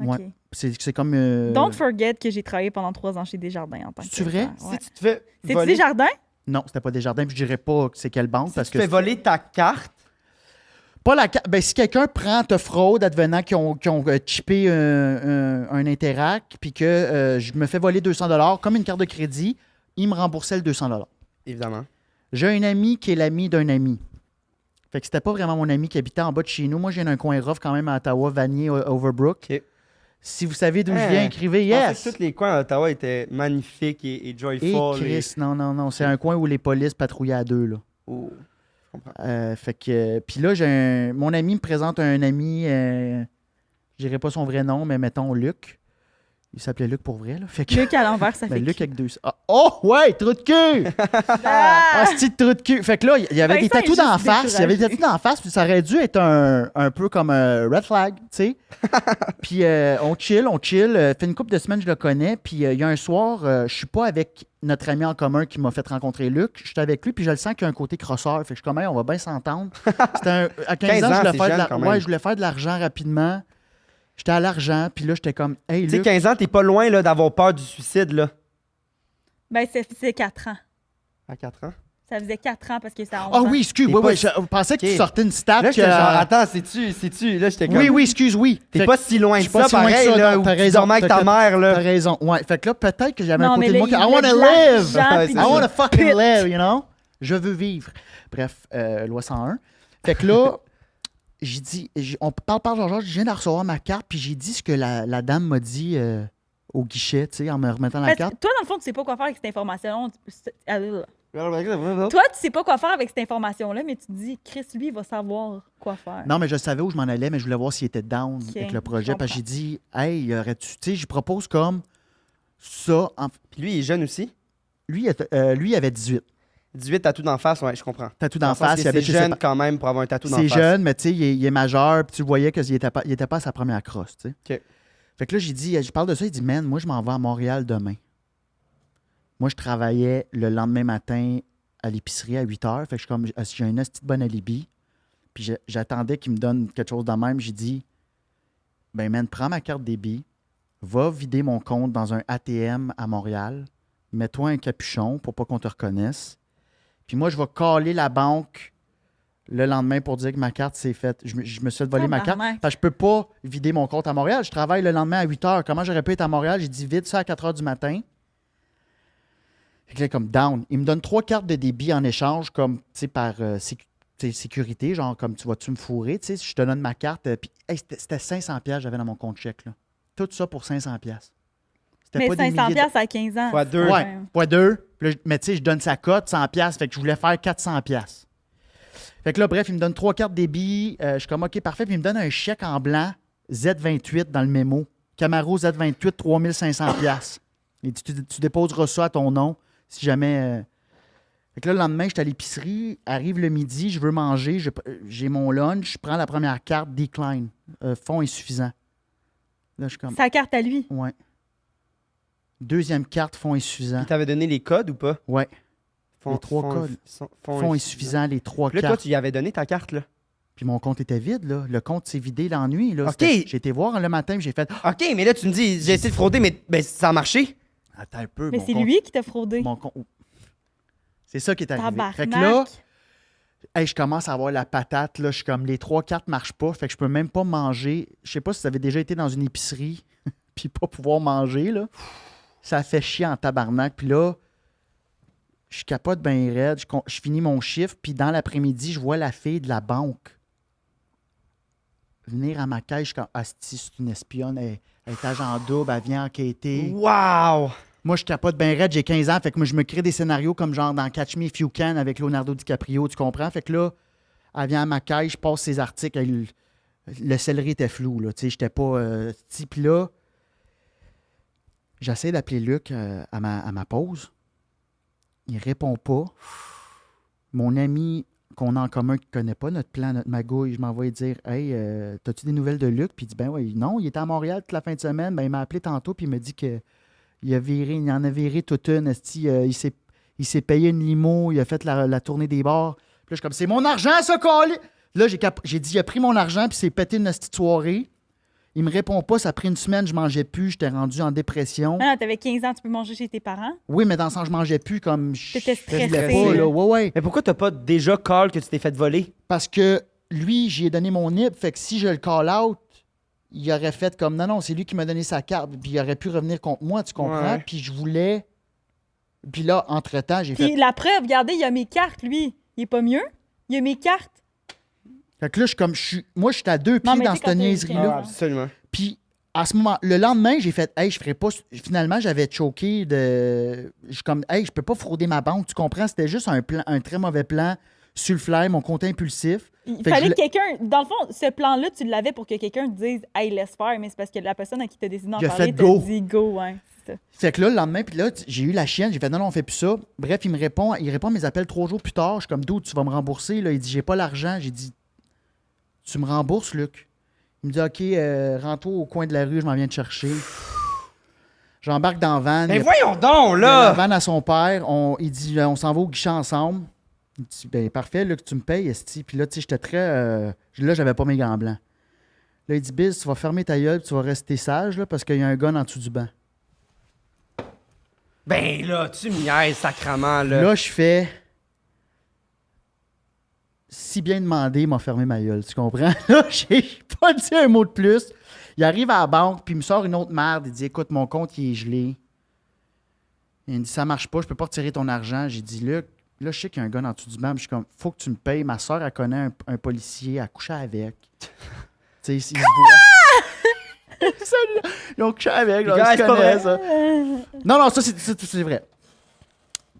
OK. Ouais. C'est comme... Don't forget que j'ai travaillé pendant 3 ans chez Desjardins en tant que C'est vrai? caissière. Ouais. Si tu te fais C'est-tu voler, Desjardins? Non, c'était pas Desjardins, puis je dirais pas que c'est quelle banque, si parce tu que... fais voler ta carte, Pas la carte. Ben, si quelqu'un prend te fraude advenant qu'ils ont chippé un Interac, puis que je me fais voler 200 comme une carte de crédit, il me remboursait le 200 évidemment. J'ai un ami qui est l'ami d'un ami. Fait que c'était pas vraiment mon ami qui habitait en bas de chez nous. Moi, j'ai un coin rough quand même à Ottawa, Vanier, Overbrook. OK. Si vous savez d'où je Hein, viens, écrivez Je pensais yes. que tous les coins d'Ottawa étaient magnifiques et Et joyful. Chris, non. C'est un coin où les polices patrouillaient à deux, là. Oh, je comprends. Fait que. Puis là, mon ami me présente un ami, je dirais pas son vrai nom, mais mettons Luc. Il s'appelait Luc pour vrai, là. Fait que. Luc à l'envers, ça Ben, fait Luc qui? avec deux. Ah, oh, ouais, trou de cul! Ah, c'est trou de cul. Fait que là, il y avait Vincent des tatous est d'en juste face. Il y avait des découragé. tatous d'en face, puis ça aurait dû être un peu comme un red flag, tu sais. Puis on chill. Fait une couple de semaines, je le connais. Puis il y a un soir, je suis pas avec notre ami en commun qui m'a fait rencontrer Luc. Je suis avec lui, puis je le sens qu'il y a un côté crosseur. Fait que je suis comme, hey, on va bien s'entendre. À 15 ans, 15 ans, je voulais c'est faire jeune quand même. ouais, je voulais faire de l'argent rapidement. J'étais à l'argent, puis là, j'étais comme, hey, Tu sais, Luc. 15 ans, t'es pas loin là, d'avoir peur du suicide, là. Ben, c'est 4 ans. À 4 ans. Ça faisait 4 ans parce que c'était à 11 Ah ans. oui, excuse, T'es oui, pas- oui, je pensais que tu Ok. sortais une stat. Là, que- j'étais genre, attends, c'est-tu? Là, j'étais comme. Oui, excuse, oui. T'es Fait pas que si loin je de suis pas ça, si loin que pareil, ça, là, non, où t'as tu raison, dormais avec t'as- ta mère, T'as là. raison. Ouais, fait que là, peut-être que j'avais un Non, côté mais de moi là, qui I il wanna voulait de live! l'argent, Ouais, puis c'est I ça. wanna fucking pute. live, you know? Je veux vivre. Bref, loi 101. Fait que là, j'ai dit, on parle par Georges, je viens de recevoir ma carte, puis j'ai dit ce que la dame m'a dit au guichet, tu sais, en me remettant la Parce carte. que toi, dans le fond, tu sais pas quoi faire avec cette information. Toi, Toi, tu sais pas quoi faire avec cette information-là, mais tu te dis, Chris, lui, il va savoir quoi faire. Non, mais je savais où je m'en allais, mais je voulais voir s'il était down Ok, avec le projet. je Parce que j'ai dit, hey, aurais-tu, tu sais, je propose comme ça. Puis lui, il est jeune aussi. Lui, il avait 18. 18 tatous d'en face, ouais, je comprends. Tatou Dans d'en le sens face, que il avait c'est chez ses jeune quand même pour avoir un tatou d'en face. C'est jeune, mais tu sais, il est majeur, puis tu le voyais qu'il était pas à sa première crosse, tu sais. OK. Fait que là, je parle de ça, il dit, man, moi, je m'en vais à Montréal demain. Moi, je travaillais le lendemain matin à l'épicerie à 8 h. Fait que je suis comme, j'ai un petit bon alibi. Puis j'attendais qu'il me donne quelque chose de même. J'ai dit, ben, man, prends ma carte débit, va vider mon compte dans un ATM à Montréal, mets-toi un capuchon pour pas qu'on te reconnaisse. Puis moi, je vais caller la banque le lendemain pour dire que ma carte s'est faite. Je me suis fait voler ma carte. Tabarnak. Parce que je peux pas vider mon compte à Montréal. Je travaille le lendemain à 8 h. Comment j'aurais pu être à Montréal? J'ai dit vide ça à 4 h du matin. Fait que là, comme down. Il me donne 3 cartes de débit en échange, comme, tu sais, par sécurité, genre, comme, tu vas-tu me fourrer, tu sais, je te donne ma carte. Puis, hey, c'était 500$ que j'avais dans mon compte chèque, là. Tout ça pour 500$. C'était Mais pas des 500$ milliers de... à 15 ans. Fois deux. Ouais, fois 2. Mais tu sais, je donne sa cote, 100$. Fait que je voulais faire 400$. Fait que là, bref, il me donne 3 cartes débit. Je suis comme, OK, parfait. Puis il me donne un chèque en blanc, Z28 dans le mémo. Camaro Z28, 3500$. Il dit, tu déposeras ça à ton nom si jamais. Fait que là, le lendemain, je suis à l'épicerie. Arrive le midi, je veux manger. J'ai mon lunch. Je prends la première carte, decline. Fonds insuffisant. Là, je suis comme. Sa carte à lui. Ouais. Deuxième carte, fonds insuffisant. Il t'avait donné les codes ou pas? Ouais. Les 3 codes. Fonds insuffisants, les 3 Puis là, cartes. toi, tu y avais donné ta carte, là. Puis mon compte était vide, là. Le compte s'est vidé l'ennui, là. OK. J'ai été voir le matin, puis j'ai fait... OK, mais là, tu me dis, j'ai essayé de frauder, mais ça a marché. Attends un peu, Mais mon c'est compte- lui qui t'a fraudé. mon compte- C'est ça qui est arrivé. Tabarnak. Fait que là, hey, je commence à avoir la patate, là. Je suis comme, les 3 cartes marchent pas, fait que je peux même pas manger. Je sais pas si vous avez déjà été dans une épicerie, puis pas pouvoir manger, là. Ça fait chier en tabarnak. Puis là, je capote bien raide. Je finis mon chiffre, puis dans l'après-midi, je vois la fille de la banque venir à ma caisse. Je suis comme, asti, c'est une espionne. Elle est agent double, elle vient enquêter. Wow! Moi, je capote bien raide, j'ai 15 ans. Fait que moi, je me crée des scénarios comme genre dans Catch Me If You Can avec Leonardo DiCaprio, tu comprends? Fait que là, elle vient à ma caisse, je passe ses articles. Le céleri était flou, là. Tu sais, j'étais pas... Puis là, j'essaie d'appeler Luc à ma pause. Il répond pas. Mon ami qu'on a en commun qui connaît pas notre plan, notre magouille, je m'envoie dire « Hey, t'as-tu des nouvelles de Luc? » Puis il dit « Ben oui, non, il était à Montréal toute la fin de semaine. Ben, il m'a appelé tantôt puis il m'a dit que il en a viré toute une. Il s'est payé une limo, il a fait la tournée des bars. Puis là, je suis comme « C'est mon argent, ça, collé! » Là, j'ai dit « Il a pris mon argent puis il s'est pété une petite soirée. » Il me répond pas, ça a pris une semaine, je mangeais plus, j'étais rendu en dépression. Ah, t'avais 15 ans, tu peux manger chez tes parents. Oui, mais dans le sens, je mangeais plus comme T'étais je voulais stressé. pas, là. Ouais. Mais pourquoi t'as pas déjà call que tu t'es fait voler? Parce que lui, j'y ai donné mon NIP, fait que si je le call out, il aurait fait comme non, c'est lui qui m'a donné sa carte, puis il aurait pu revenir contre moi, tu comprends? Ouais. Puis je voulais. Puis là, entre-temps, j'ai Puis fait. la preuve, regardez, il y a mes cartes, lui. Il est pas mieux? Il y a mes cartes. Fait que là, moi, je suis à 2 pieds mais dans tu sais, cette quand t'as- niaiserie-là. Ah. Absolument. Puis à ce moment, le lendemain, j'ai fait, hey, je ferais pas. Finalement, j'avais choqué de. Je suis comme, hey, je peux pas frauder ma banque, tu comprends? C'était juste un très mauvais plan sur le fly, mon compte impulsif. Il Fait que fallait je que quelqu'un. Dans le fond, ce plan-là, tu l'avais pour que quelqu'un te dise, hey, laisse faire, mais c'est parce que la personne à qui t'as décidé d'en Il a parler fait t'a go. dit go, ouais. C'est ça. Fait que là, le lendemain, puis là, j'ai eu la chienne. J'ai fait non, on fait plus ça. Bref, il répond à mes appels 3 jours plus tard. Je suis comme, d'où tu vas me rembourser? Là, il dit, j'ai pas l'argent. J'ai dit, tu me rembourses, Luc? Il me dit, OK, rends-toi au coin de la rue, je m'en viens te chercher. J'embarque dans la van. Mais Il y a- voyons donc, il y a la là! van à son père. Il dit, on s'en va au guichet ensemble. Il dit, ben parfait, Luc, tu me payes, esti. Puis là, tu sais, j'étais très. Là, j'avais pas mes gants blancs. Là, il dit, Biz, tu vas fermer ta gueule, puis tu vas rester sage, là, parce qu'il y a un gun en dessous du banc. Ben là, tu me niaises sacrement, là. Là, je fais. Si bien demandé, il m'a fermé ma gueule, tu comprends? Là, j'ai pas dit un mot de plus. Il arrive à la banque, puis il me sort une autre merde. Il dit, écoute, mon compte, il est gelé. Il me dit, ça marche pas, je peux pas retirer ton argent. J'ai dit, Luc, là, je sais qu'il y a un gars en dessous du banc, puis je suis comme, faut que tu me payes. Ma soeur, elle connaît un policier, elle a couché avec. Tu sais, ils se voient. Ils ont couché avec, là, Gars, ils se c'est pas connaissent, vrai. ça. Non, ça, c'est vrai.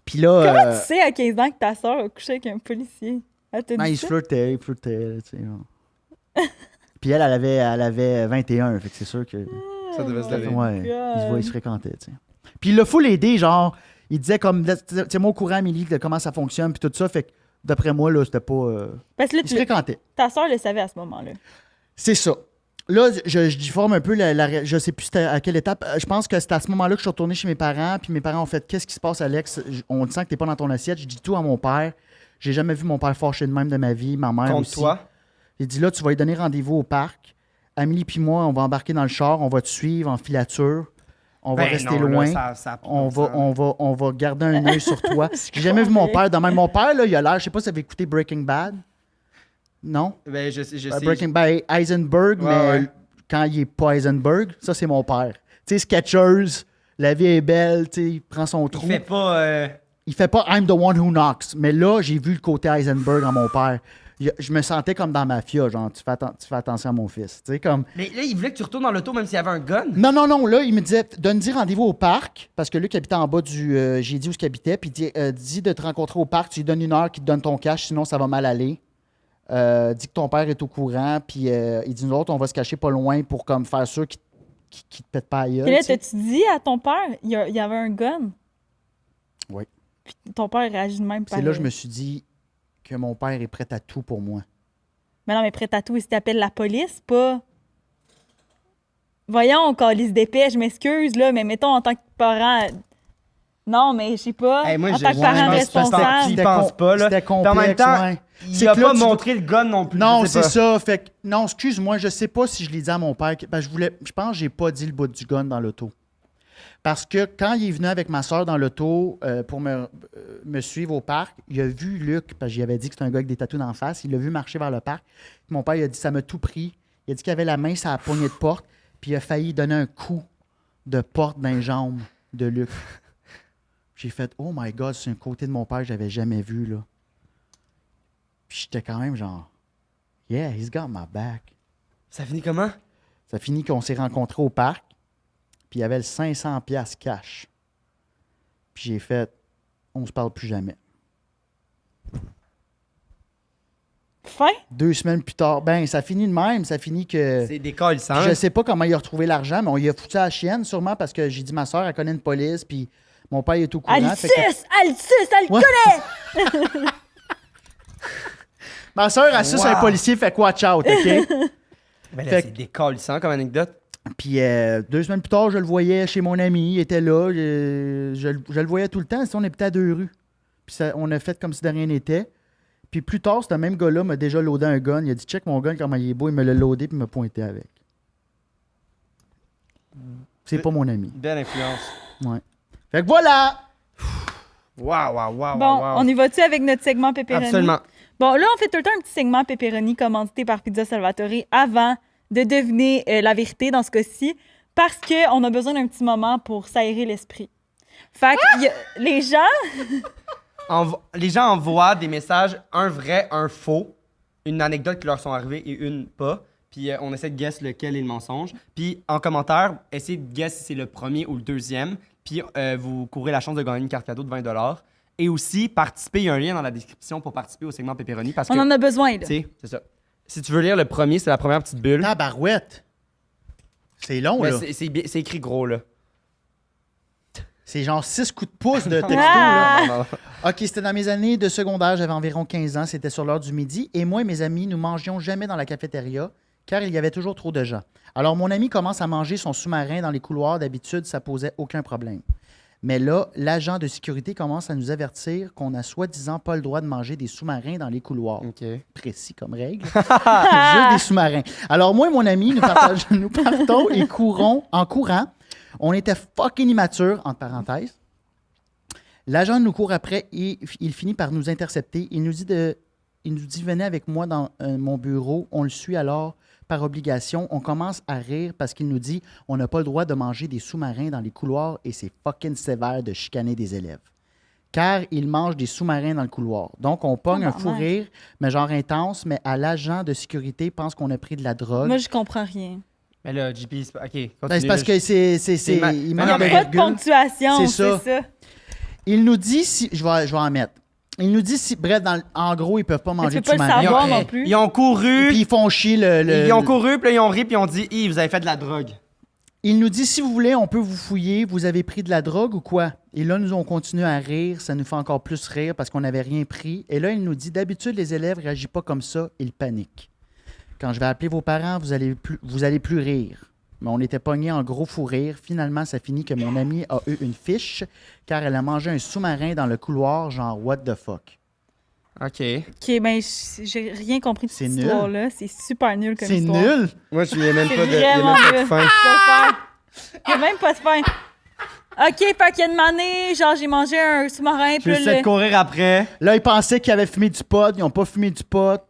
Puis là. Comment tu sais à 15 ans que ta soeur a couché avec un policier? Elle t'a Non, dit il ça? flirtait, tu sais. Puis elle avait 21, fait que c'est sûr que. Ça devait se Ouais, lever. ils se fréquentaient, tu sais. Puis il l'a full aidé, genre, il disait comme, tu sais, moi au courant, Amélie, de comment ça fonctionne, puis tout ça, fait que d'après moi, là, c'était pas. Parce que là, Ils se fréquentaient. ta soeur le savait à ce moment-là. C'est ça. Là, je difforme un peu, je sais plus c'était à quelle étape. Je pense que c'était à ce moment-là que je suis retourné chez mes parents, puis mes parents ont fait, qu'est-ce qui se passe, Alex? On te sent que t'es pas dans ton assiette. Je dis tout à mon père. J'ai jamais vu mon père fâché de même de ma vie, ma mère Contre aussi. toi. Il dit là, tu vas lui donner rendez-vous au parc. Amélie puis moi, on va embarquer dans le char, on va te suivre en filature. On va Ben rester non, là, loin. ça a pas de on, bon va, sens. on va garder un œil sur toi. J'ai jamais vu mon père de même. Mon père, là, il a l'air, je sais pas si vous avez écouté Breaking Bad. Non? Ben, je sais. Breaking Bad, Heisenberg, Ouais, mais ouais. quand il est pas Heisenberg, ça, c'est mon père. Tu sais, Skechers, La vie est belle, tu sais, il prend son Il trou. fait pas. Il fait pas I'm the one who knocks. Mais là, j'ai vu le côté Heisenberg en mon père. Je me sentais comme dans Mafia, genre, tu fais attention à mon fils. Tu sais, comme. Mais là, il voulait que tu retournes dans l'auto même s'il y avait un gun. Non, là, il me disait, donne-y rendez-vous au parc, parce que Luc habitait en bas du. J'ai dit où il habitait, puis dis de te rencontrer au parc, tu lui donnes 1 heure qu'il te donne ton cash, sinon ça va mal aller. Dis que ton père est au courant, puis il dit, nous autres, on va se cacher pas loin pour comme faire sûr qu'il te pète pas à gueule. Et là, tu sais. t'as-tu dit à ton père, il y avait un gun? Oui. Puis ton père réagit de même. C'est là que je me suis dit que mon père est prêt à tout pour moi. Mais non, mais prêt à tout, il t'appelle la police, pas. Voyons, calisse d'épais, je m'excuse, là, mais mettons en tant que parent. Non, mais je sais pas. Hey, moi, en je- tant que ouais, parent je pense- responsable. J'y pense pas, là. C'était Puis en complexe, même temps, ouais. il C'est a que là, pas tu- montré le gun non plus. Non, je sais c'est pas. ça. Fait que, non, excuse-moi, je sais pas si je l'ai dit à mon père. Ben, je pense que j'ai pas dit le bout du gun dans l'auto. Parce que quand il est venu avec ma soeur dans l'auto pour me suivre au parc, il a vu Luc, parce que j'y avais dit que c'était un gars avec des tatous d'en face, il l'a vu marcher vers le parc. Mon père, il a dit ça m'a tout pris. Il a dit qu'il avait la main sur la poignée de porte, puis il a failli donner un coup de porte dans les jambes de Luc. J'ai fait oh my God, c'est un côté de mon père que j'avais jamais vu, là. Puis j'étais quand même genre yeah, he's got my back. Ça finit comment? Ça finit qu'on s'est rencontrés au parc, puis il y avait le 500$ cash. Puis j'ai fait, on se parle plus jamais. Fin? 2 semaines plus tard, ben ça finit de même, ça finit que... C'est des calls sans. Je sais pas comment il a retrouvé l'argent, mais on lui a foutu à la chienne, sûrement parce que j'ai dit ma soeur, elle connaît une police, puis mon père il est au courant. Elle le fait que- suce! Elle le suce! Elle le Ouais. connaît! Ma soeur, elle suce Wow. un policier, fait watch out, OK? Ben là, Fait c'est des calls sans comme anecdote. Puis 2 semaines plus tard, je le voyais chez mon ami, il était là, je le voyais tout le temps, on habitait à 2 rues. Puis on a fait comme si de rien n'était. Puis plus tard, ce même gars-là m'a déjà loadé un gun. Il a dit check mon gun, comment il est beau, il me l'a loadé puis m'a pointé avec. C'est pas mon ami. Belle influence. Ouais. Fait que voilà! Waouh. Bon, on y va-tu avec notre segment pepperoni? Absolument. Bon, là, on fait tout le temps un petit segment pepperoni commandité par Pizza Salvatore avant de deviner la vérité dans ce cas-ci, parce qu'on a besoin d'un petit moment pour s'aérer l'esprit. Fait que les gens... Les gens envoient des messages, un vrai, un faux, une anecdote qui leur sont arrivées et une pas. Puis on essaie de guess lequel est le mensonge. Puis en commentaire, essayez de guess si c'est le premier ou le deuxième. Puis vous courez la chance de gagner une carte cadeau de 20$. Et aussi, participer, il y a un lien dans la description pour participer au segment Pepperoni. Parce que, On en a besoin, là. tu sais, c'est ça. Si tu veux lire le premier, c'est la première petite bulle. Tabarouette! C'est long, Ouais, là. c'est écrit gros, là. C'est genre 6 coups de pouce de texto, Ah! là. OK, c'était dans mes années de secondaire, j'avais environ 15 ans, c'était sur l'heure du midi, et moi et mes amis, nous mangions jamais dans la cafétéria, car il y avait toujours trop de gens. Alors, mon ami commence à manger son sous-marin dans les couloirs, d'habitude, ça posait aucun problème. Mais là, l'agent de sécurité commence à nous avertir qu'on n'a soi-disant pas le droit de manger des sous-marins dans les couloirs. OK. Précis comme règle. Juste des sous-marins. Alors, moi et mon ami, nous partons et courons en courant. On était fucking immatures, entre parenthèses. L'agent nous court après et il finit par nous intercepter. Il nous dit venez avec moi dans mon bureau. On le suit alors par obligation. On commence à rire parce qu'il nous dit on n'a pas le droit de manger des sous-marins dans les couloirs et c'est fucking sévère de chicaner des élèves. Car il mange des sous-marins dans le couloir. Donc, on pogne un fou rire, mais genre intense, mais à l'agent de sécurité pense qu'on a pris de la drogue. Moi, je comprends rien. Mais là, JP, OK, continue. Ben, c'est parce que il manque Il n'y de a pas de virgule. ponctuation, C'est c'est ça. ça. Il nous dit si. Je vais en mettre. Il nous dit si. Bref, en gros, ils peuvent pas manger tu de peux pas le sous-marin. savoir non plus. Ils ont couru, Puis ils font chier ils ont couru, puis là, ils ont ri, puis ils ont dit « vous avez fait de la drogue. Il nous dit si vous voulez, on peut vous fouiller. Vous avez pris de la drogue ou quoi? Et là, nous, on continue à rire. Ça nous fait encore plus rire parce qu'on n'avait rien pris. Et là, il nous dit d'habitude, les élèves ne réagissent pas comme ça. Ils paniquent. Quand je vais appeler vos parents, vous allez plus rire. Mais on était pognés en gros fou rire. Finalement, ça finit que mon amie a eu une fiche car elle a mangé un sous-marin dans le couloir, genre what the fuck. » OK. OK, ben, j'ai rien compris de C'est cette nul. histoire-là. C'est super nul comme C'est histoire. nul! Moi, je n'ai même C'est pas de, il y a vraiment même pas de nul. fin. Il n'y a même pas de fin. OK, fait qu'il y a une année, genre, j'ai mangé un sous-marin, Je puis vais essayer de courir après. Là, ils pensaient qu'ils avaient fumé du pot. Ils n'ont pas fumé du pot.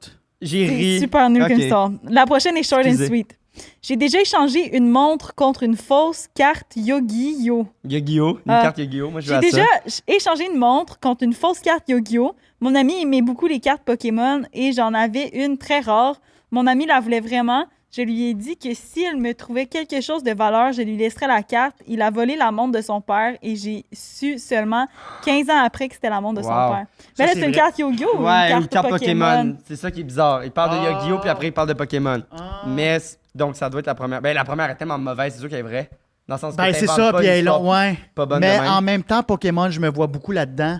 J'ai c'est ri. super nul OK. comme histoire. La prochaine est short and Excusez. sweet. J'ai déjà échangé une montre contre une fausse carte Yu-Gi-Oh! Yu-Gi-Oh! Une Ah. carte Yu-Gi-Oh! Moi, je J'ai vais à déjà ça. échangé une montre contre une fausse carte Yu-Gi-Oh! Mon ami aimait beaucoup les cartes Pokémon et j'en avais une très rare. Mon ami la voulait vraiment. Je lui ai dit que si elle me trouvait quelque chose de valeur, je lui laisserais la carte. Il a volé la montre de son père et j'ai su seulement 15 ans après que c'était la montre de son Wow. père. Mais là, c'est c'est une vrai. carte Yu-Gi-Oh! Ou Ouais, une carte Pokémon? C'est ça qui est bizarre. Il parle de Ah. Yu-Gi-Oh! Puis après, il parle de Pokémon. Ah. Mais, donc, ça doit être la première. Ben, la première est tellement mauvaise, c'est sûr qu'elle est vraie. Dans le sens que Ben, c'est t'inventes ça, pas puis une elle est histoire ouais. pas bonne Mais de même. en même temps, Pokémon, je me vois beaucoup là-dedans.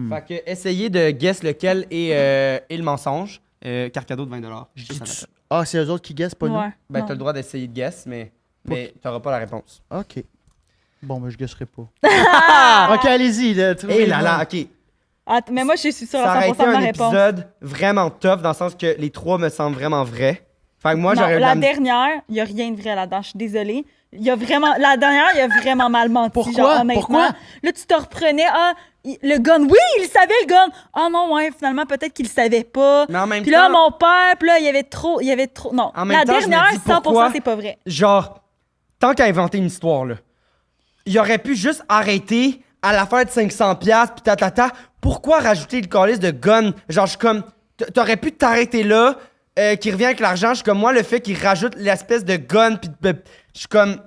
Fait que, essayez de guess lequel est le mensonge. Carte cadeau de 20 J'ai-tu- Ah, c'est eux autres qui guessent, pas nous? Ouais. Ben, Non. t'as le droit d'essayer de guess, mais t'auras pas la réponse. OK. Bon, ben, je guesserai pas. OK, allez-y. Et là là, ok. Mais moi, je suis sûre Ça à aurait 100% été de ma un réponse. épisode vraiment tough dans le sens que les trois me semblent vraiment vrais. Fait que moi, Non, j'aurais eu la la dernière, il n'y a rien de vrai là-dedans. Je suis désolée. La dernière, il a vraiment mal menti. Pourquoi? Genre, honnêtement. Pourquoi? Là, tu te reprenais. Le gun. Oui, il savait le gun. Ah non, ouais, finalement, peut-être qu'il le savait pas. Mais en même Puis là, temps, mon père, puis là, il y avait trop. Non. En même La temps, je me dernière, dis 100%, pourquoi- c'est pas vrai. genre, tant qu'à inventer une histoire, là, il aurait pu juste arrêter à l'affaire de 500$, pis tatata. Pourquoi rajouter le calice de gun? Genre, je suis comme, t'aurais pu t'arrêter là, qui revient avec l'argent. Je suis comme, moi, le fait qu'il rajoute l'espèce de gun, pis je suis comme,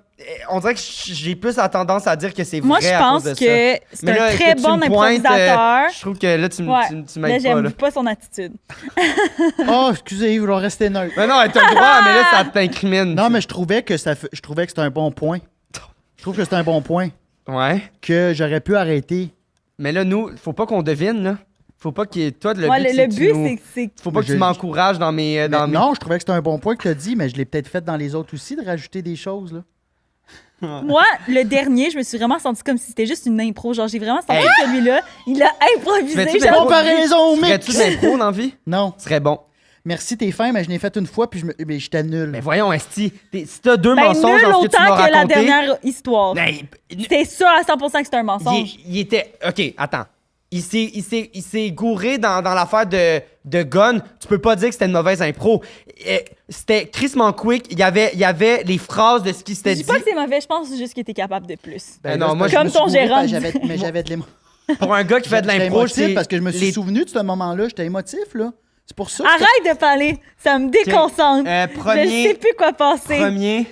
on dirait que j'ai plus la tendance à dire que c'est vrai Moi, je à pense cause de que ça. c'est Mais un là, très que tu bon me pointes, improvisateur. je trouve que là, tu Ouais. m'aides Là, pas, j'aime là. pas son attitude. Oh, excusez, vous rester neutre. Mais non, t'as le droit, mais là, ça t'incrimine. Non, mais je trouvais que c'était un bon point. Je trouve que c'était un bon point. Ouais. Que j'aurais pu arrêter. Mais là, nous, faut pas qu'on devine, là. Faut pas qu'il y ait... Toi, le Ouais, but, le c'est que tu but, nous- c'est. Faut pas que tu m'encourages dans mes... Mais non, je trouvais que c'était un bon point que tu as dit, mais je l'ai peut-être fait dans les autres aussi, de rajouter des choses. Là. Moi, le dernier, je me suis vraiment sentie comme si c'était juste une impro. Genre, j'ai vraiment senti que celui-là, il a improvisé. Fais-tu Genre, des Comparaison au mix! Ferais-tu de l'impro dans la vie? Non. Ce serait bon. Merci, t'es fin, mais je l'ai fait une fois, puis mais j'étais nul. Mais voyons, Esti, si t'as deux ben, mensonges nul dans ce que tu autant m'as que la raconté... dernière histoire. Ben, C'était sûr à 100% que c'était un mensonge. il était... OK, attends. Il s'est gouré dans l'affaire de gun. Tu peux pas dire que c'était une mauvaise impro. C'était crissement quick. Il y avait les phrases de ce qui Je s'était dis dit. pas que c'est mauvais, je pense juste qu'il était capable de plus. Ben non, là, moi, c'est parce Comme que je me suis ton gouré, gérant parce que dit. j'avais de l'émotion. Pour un gars qui fait de l'impro, c'est... parce que je me suis les- souvenu de ce moment-là. J'étais émotif, là. C'est pour ça. Arrête de parler, ça me déconcentre. Je Premier... sais plus quoi penser. Premier...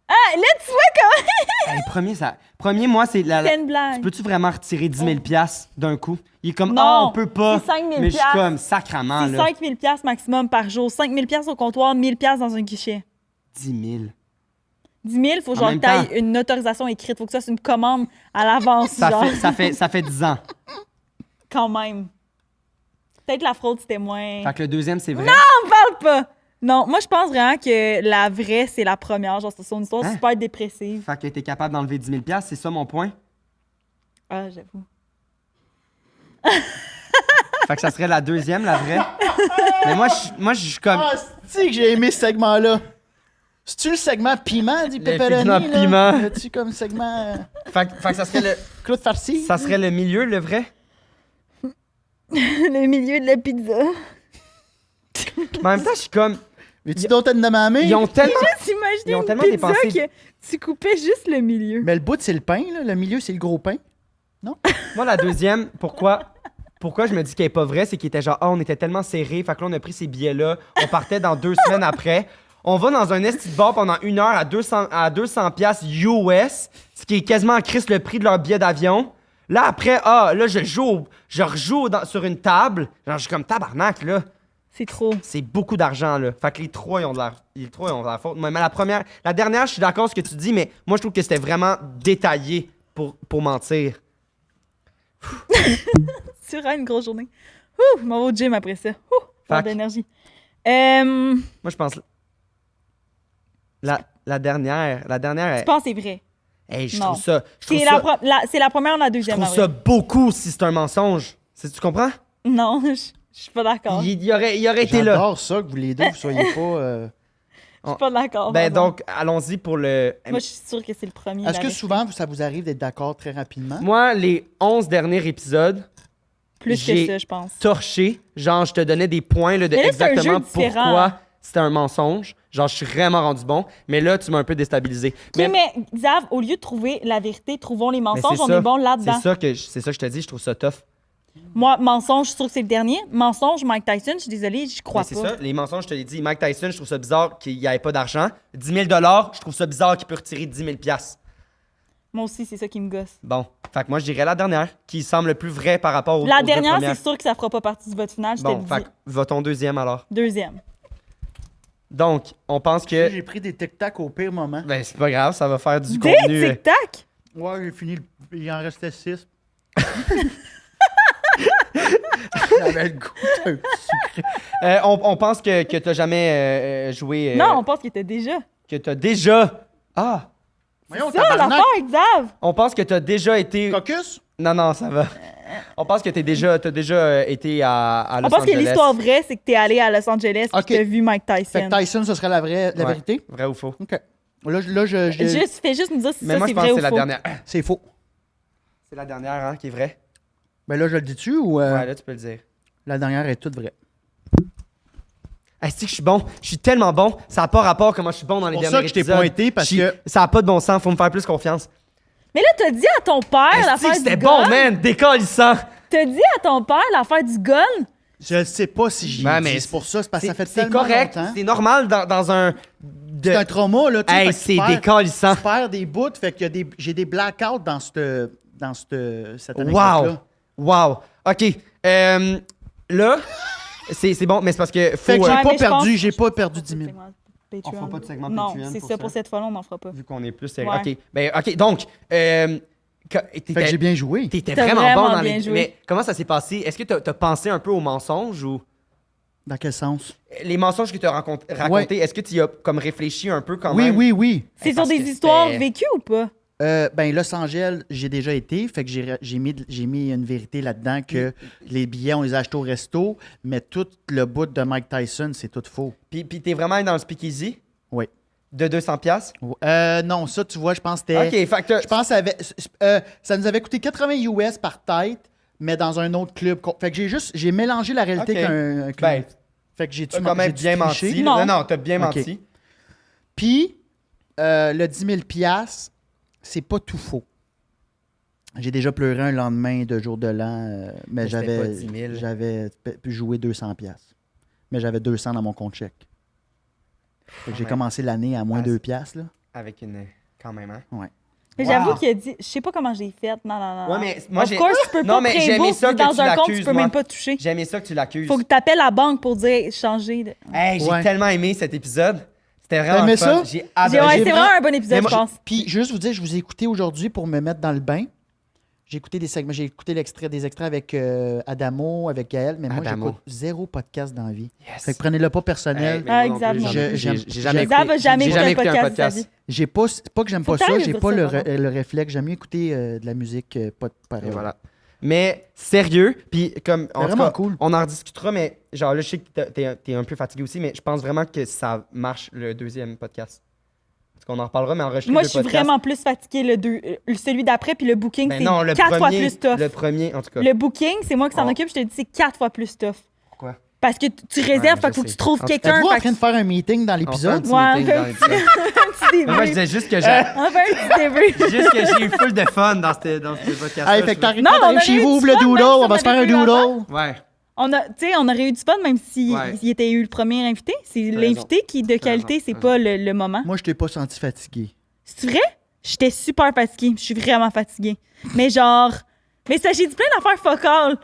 Ah, là, tu vois comment Premier, moi, c'est la... c'est une blague. Peux-tu vraiment retirer 10 000 $ d'un coup? Il est comme, Non, ah, on peut pas. c'est 5 000 Mais je suis comme, sacrament, C'est là. 5 000 $ maximum par jour. 5 000 $ au comptoir, 1 000 $ dans un guichet. 10 000. 10 000, faut En genre même que t'ailles temps. une autorisation écrite. Faut que ça soit une commande à l'avance, genre. Ça fait 10 ans. Quand même. Peut-être la fraude, c'était moins... Fait que le deuxième, c'est vrai. On parle pas! Non, moi, je pense vraiment que la vraie, c'est la première. Genre, c'est son histoire Hein? super dépressive. Fait que t'es capable d'enlever 10 000 $, c'est ça mon point? Ah, j'avoue. Fait que ça serait la deuxième, la vraie. Mais moi, je suis comme... Ah, c'est que j'ai aimé ce segment-là. C'est-tu le segment piment, dit Le Pepperoni? segment là? piment. As-tu comme segment Fait que ça serait Claude Farcy? ça serait le milieu, le vrai? Le milieu de la pizza. Mais en même temps, je suis comme... Veux-tu d'autres de ma main? Ils ont tellement... T'imagines Ils ont une tellement pizza dépensé- que tu coupais juste le milieu. Mais le bout, c'est le pain, là. Le milieu, c'est le gros pain. Moi, la deuxième, pourquoi je me dis qu'elle est pas vraie, c'est qu'il était genre, ah, on était tellement serrés, fait que là, on a pris ces billets-là, on partait dans 2 semaines après. On va dans un esti de bar pendant 1 heure à 200 $ US, ce qui est quasiment en crise le prix de leur billet d'avion. Là, après, là, je rejoue sur une table. Genre, je suis comme tabarnak, là. C'est trop. C'est beaucoup d'argent, là. Fait que les trois, ils ont de la faute. Mais la dernière, je suis d'accord avec ce que tu dis, mais moi, je trouve que c'était vraiment détaillé pour mentir. Tu auras une grosse journée. Ouh, je m'en vais au gym après ça. Ouh, pas Fac. d'énergie. Moi, je pense... La dernière... Je pense que c'est vrai. Hey, je Non. trouve ça... C'est la première ou la Je deuxième. trouve en ça vrai. beaucoup si c'est un mensonge. Tu comprends? Non, je suis pas d'accord. Il aurait été là. J'adore ça, que vous les deux, vous soyez pas... Je suis pas d'accord. Ben pardon. donc, allons-y pour le... Moi, je suis sûre que c'est le premier. Est-ce la que vérité. souvent, ça vous arrive d'être d'accord très rapidement? Moi, les 11 derniers épisodes, Plus j'ai que ça, je pense. torché. Genre, je te donnais des points là, de Mais là, c'est un exactement jeu différent. pourquoi c'était un mensonge. Genre, je suis vraiment rendu bon. Mais là, tu m'as un peu déstabilisé. OK, mais Xav, au lieu de trouver la vérité, trouvons les mensonges, on est bon là-dedans. C'est ça que je te dis, je trouve ça tough. Moi, mensonge, je trouve que c'est le dernier. Mensonge, Mike Tyson, je suis désolée, je crois Mais pas. c'est ça, les mensonges, je te l'ai dit. Mike Tyson, je trouve ça bizarre qu'il n'y ait pas d'argent. 10 000 je trouve ça bizarre qu'il peut retirer 10 000 Moi aussi, c'est ça qui me gosse. Bon, fait que moi, je dirais la dernière, qui semble le plus vrai par rapport aux La aux deux dernière, premières. c'est sûr que ça fera pas partie du vote final, je te Bon, le fait dis. que votons deuxième alors. Deuxième. Donc, on pense que... J'ai pris des tic-tac au pire moment. Ben, c'est pas grave, ça va faire du Des contenu. tic-tac! Ouais, j'ai fini. Il en restait 6. J'avais le goût d'un sucré. On pense que t'as jamais joué... Non, on pense qu'il était déjà. Que t'as déjà... Ah! Voyons, Ça, l'affaire avec Xav! On pense que t'as déjà été... Caucus? Non, ça va. On pense que t'as déjà été à Los On pense que Angeles. l'histoire vraie, c'est que t'es allé à Los Angeles et Ok. que t'as vu Mike Fait Tyson. que Tyson, ce serait la Ouais. vérité? Vrai ou faux? OK. Là, Fais juste nous dire si Mais ça, moi, c'est je pense vrai que ou c'est la faux. dernière. C'est faux. C'est la dernière, hein, qui est vraie. Ben là, je le dis-tu ou Ouais, là, tu peux le dire. la dernière est toute vraie? Est-ce que je suis bon? Je suis tellement bon. Ça n'a pas rapport comment je suis bon dans les Pour derniers ça que je t'ai épisodes. pointé, parce que- Ça n'a pas de bon sens. Faut me faire plus confiance. Mais là, t'as dit à ton père Est-ce l'affaire que du c'était gun. bon, man? Décalissant. T'as dit à ton père l'affaire du gun. Je ne sais pas si j'y Ouais, ai mais dit. C'est pour ça, c'est parce que ça fait C'est tellement correct. longtemps. C'est normal dans un... C'est un trauma, là. Tu sais, Hey, fait que tu c'est perds- décalissant. Tu perds des bouts, fait que j'ai des blackouts dans cette Wow. anecdote-là. Wow. OK. Là, c'est bon, mais c'est parce que faut... Fait que Ouais, mais je pense- j'ai pas perdu 10 000. On fera pas de segment Non, Patreon c'est pour ça. ça. Pour cette fois-là, on n'en fera pas. Vu qu'on est plus sérieux. Ouais. OK. Ben, OK, donc... Fait que j'ai bien joué. T'étais T'as vraiment, vraiment bon dans bien les... joué. Mais comment ça s'est passé? Est-ce que t'as pensé un peu aux mensonges ou... Dans quel sens? Les mensonges que tu as racontés, est-ce que tu y as comme réfléchi un peu quand Oui, même? oui. C'est sur Parce des que histoires c'était- vécues ou pas? Ben, Los Angeles, j'ai déjà été. Fait que j'ai mis une vérité là-dedans que les billets, on les a achetés au resto, mais tout le bout de Mike Tyson, c'est tout faux. Puis t'es vraiment allé dans le speakeasy Oui. de 200$? Non, ça, tu vois, je pense que c'était... OK, fait que Je pense que ça nous avait coûté 80 US par tête, mais dans un autre club. Fait que j'ai mélangé la réalité Ok. qu'un... Ben, Fait que j'ai t'as quand même bien menti. Non. Non, t'as bien Ok. menti. Puis, le 10 000 $, c'est pas tout faux. J'ai déjà pleuré un lendemain de jour de l'an, mais c'était pas 10 000. j'avais pu jouer 200 $. Mais j'avais 200 dans mon compte chèque. Fait que j'ai Ouais. commencé l'année à moins Ah, 2 $, là. Avec une... Quand même, hein? Ouais. Mais Wow. j'avoue qu'il a dit, je sais pas comment j'ai fait. Non. Ouais, mais moi, Of course, tu peux Non, pas mais créer j'aimais bourse ça que dans tu un compte, tu l'accuses, peux moi. même pas toucher. J'ai aimé ça que tu l'accuses. Faut que tu appelles la banque pour dire changer. Hey, j'ai Ouais. tellement aimé cet épisode. C'était vraiment T'as aimé fun. ça? J'ai Ouais, adoré. c'est vraiment un bon épisode, Mais je moi, pense. Puis, juste vous dire, je vous ai écouté aujourd'hui pour me mettre dans le bain. J'ai écouté des segments, j'ai écouté des extraits avec Adamo, avec Gaël, mais moi, Adamo. j'écoute zéro podcast dans la vie. Yes. Fait que prenez-le pas Hey, personnel. mais moi Ah, non plus, exactement. j'ai J'aime- jamais Xav a jamais j'ai écouté un écouté podcast de sa vie. J'ai pas, c'est pas que j'aime Faut pas que ça, t'arrêtes j'ai de pas dire le, ça, le réflexe. J'aime mieux écouter de la musique, pas de Et parole. voilà. Mais sérieux, puis comme en tout Vraiment cas, cool. on en discutera, mais genre là, je sais que t'es un peu fatigué aussi, mais je pense vraiment que ça marche le deuxième podcast. Parce qu'on en reparlera, mais enregistrer Moi, deux je suis podcasts. vraiment plus fatiguée celui d'après, puis le booking, Ben c'est non, le 4 fois premier, plus tough. le premier, en tout cas. Le booking, c'est moi qui s'en Oh. occupe, je te dis, c'est 4 fois plus tough. Pourquoi? Parce que tu réserves, Ouais, fait qu'il je faut que sais. tu trouves En tout- quelqu'un. Êtes-vous en fait train de faire un meeting dans On fait un l'épisode? petit Ouais, meeting on dans fait l'épisode. un petit Mais moi, je débrief. disais juste que On fait un petit débrief. juste que j'ai eu full de fun dans ce podcast. Hey, fait que t'arrives Non, quand on t'arrives a chez eu vous, du ouvre le fun, doodle, même si on on va se faire un avait plus doodle. Ouais. On aurait eu du fun, même s'il Ouais. il était eu le premier invité. C'est T'as l'invité qui, de qualité, raison, c'est t'as pas le moment. Moi, je t'ai pas senti fatigué. C'est vrai? J'étais super fatiguée. Je suis vraiment fatiguée. Mais genre... Mais ça, j'ai dit plein d'affaires fuck all.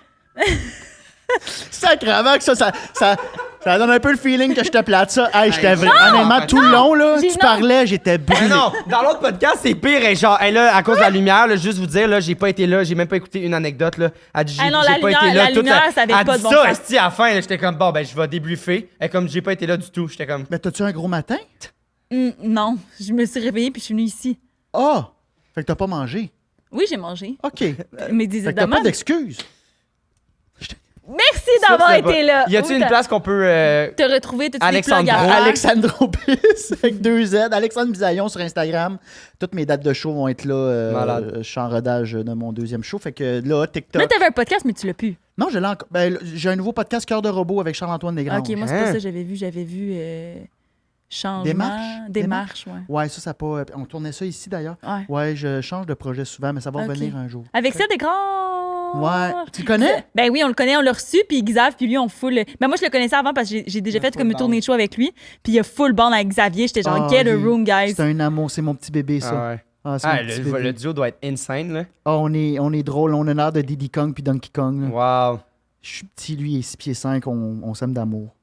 Sacrément que ça donne un peu le feeling que je te plate ça. Hey, j'étais Non! honnêtement, tout le long, là, J'ai- tu non. parlais, j'étais Mais brûlé. non, dans l'autre podcast, c'est pire. Et genre, hey, là, à cause de la lumière, là, juste vous dire, là, j'ai pas été là, j'ai même pas écouté une anecdote. Là. Elle dit, Ah non, j'ai la pas lumière- été là. la lumière, ça avait elle pas dit de bon ça, sens. esti, à la fin, là, j'étais comme, bon, ben, je vais débriefer. Et comme j'ai pas été là du tout, j'étais comme. Mais t'as-tu un gros matin? Non, je me suis réveillée puis je suis venue ici. Ah! Fait que t'as pas mangé. Oui, j'ai mangé. OK. Fait Mais que t'as pas d'excuses. Merci Ça, d'avoir c'est pas- été là. Y a-tu Où une place qu'on peut. te retrouver toutes les Alexandro. plugs à faire? Alexandropis avec 2 Z. Alexandre Bisaillon sur Instagram. Toutes mes dates de show vont être là. Malade. Je suis en rodage de mon deuxième show. Fait que là, Là, TikTok. t'avais un podcast, mais tu l'as plus. Non, je l'ai encore. Ben, j'ai un nouveau podcast Cœur de robot avec Charles-Antoine Desgranges. Ok, moi, c'est Hein? pas ça que j'avais vu. J'avais vu changement. Démarche? Démarche, ouais. Ouais, ça pas. On tournait ça ici d'ailleurs. Ouais. Ouais, je change de projet souvent, mais ça va Ok. revenir un jour. Avec ça, des grands. Ouais. Tu le connais? Ben oui, on le connaît, on l'a reçu, puis Xav, puis lui, on full. Ben moi, je le connaissais avant parce que j'ai déjà Il a fait full comme une tournée band. de show avec lui, puis il a full band avec Xavier. J'étais genre, Ah, get a oui. room, guys. C'est un amour, c'est mon petit bébé, ça. Ah ouais. Ah, c'est Ah, mon petit bébé. le duo doit être insane, là. Ah, on est drôle, on a l'air de Diddy Kong puis Donkey Kong. là. Wow. Je suis petit, lui, il est 6 pieds 5, on s'aime d'amour.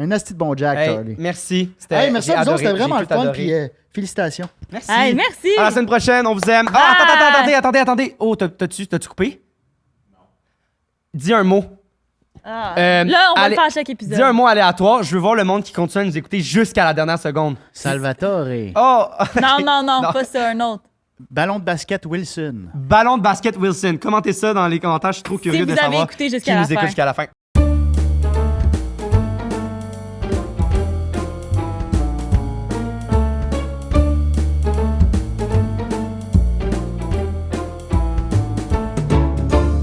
Un asti de bon Jack, Hey, Charlie. merci. Hey, merci j'ai à vous autres, adoré, c'était vraiment j'ai le tout fun, adoré. puis félicitations. Merci. Hey, merci. À la semaine prochaine, on vous aime. Bye. Ah, attendez. Oh, t'as-tu coupé? Non. Dis un mot. Ah. Euh, Là, on va allez, le faire à chaque épisode. Dis un mot aléatoire. Je veux voir le monde qui continue à nous écouter jusqu'à la dernière seconde. Salvatore. Oh! Non, Non. pas ça, un autre. Ballon de basket Wilson. Ballon de basket Wilson. Commentez ça dans les commentaires. Je suis trop curieux Si de vous avez savoir écouté qui jusqu'à nous la écoute fin. jusqu'à la fin.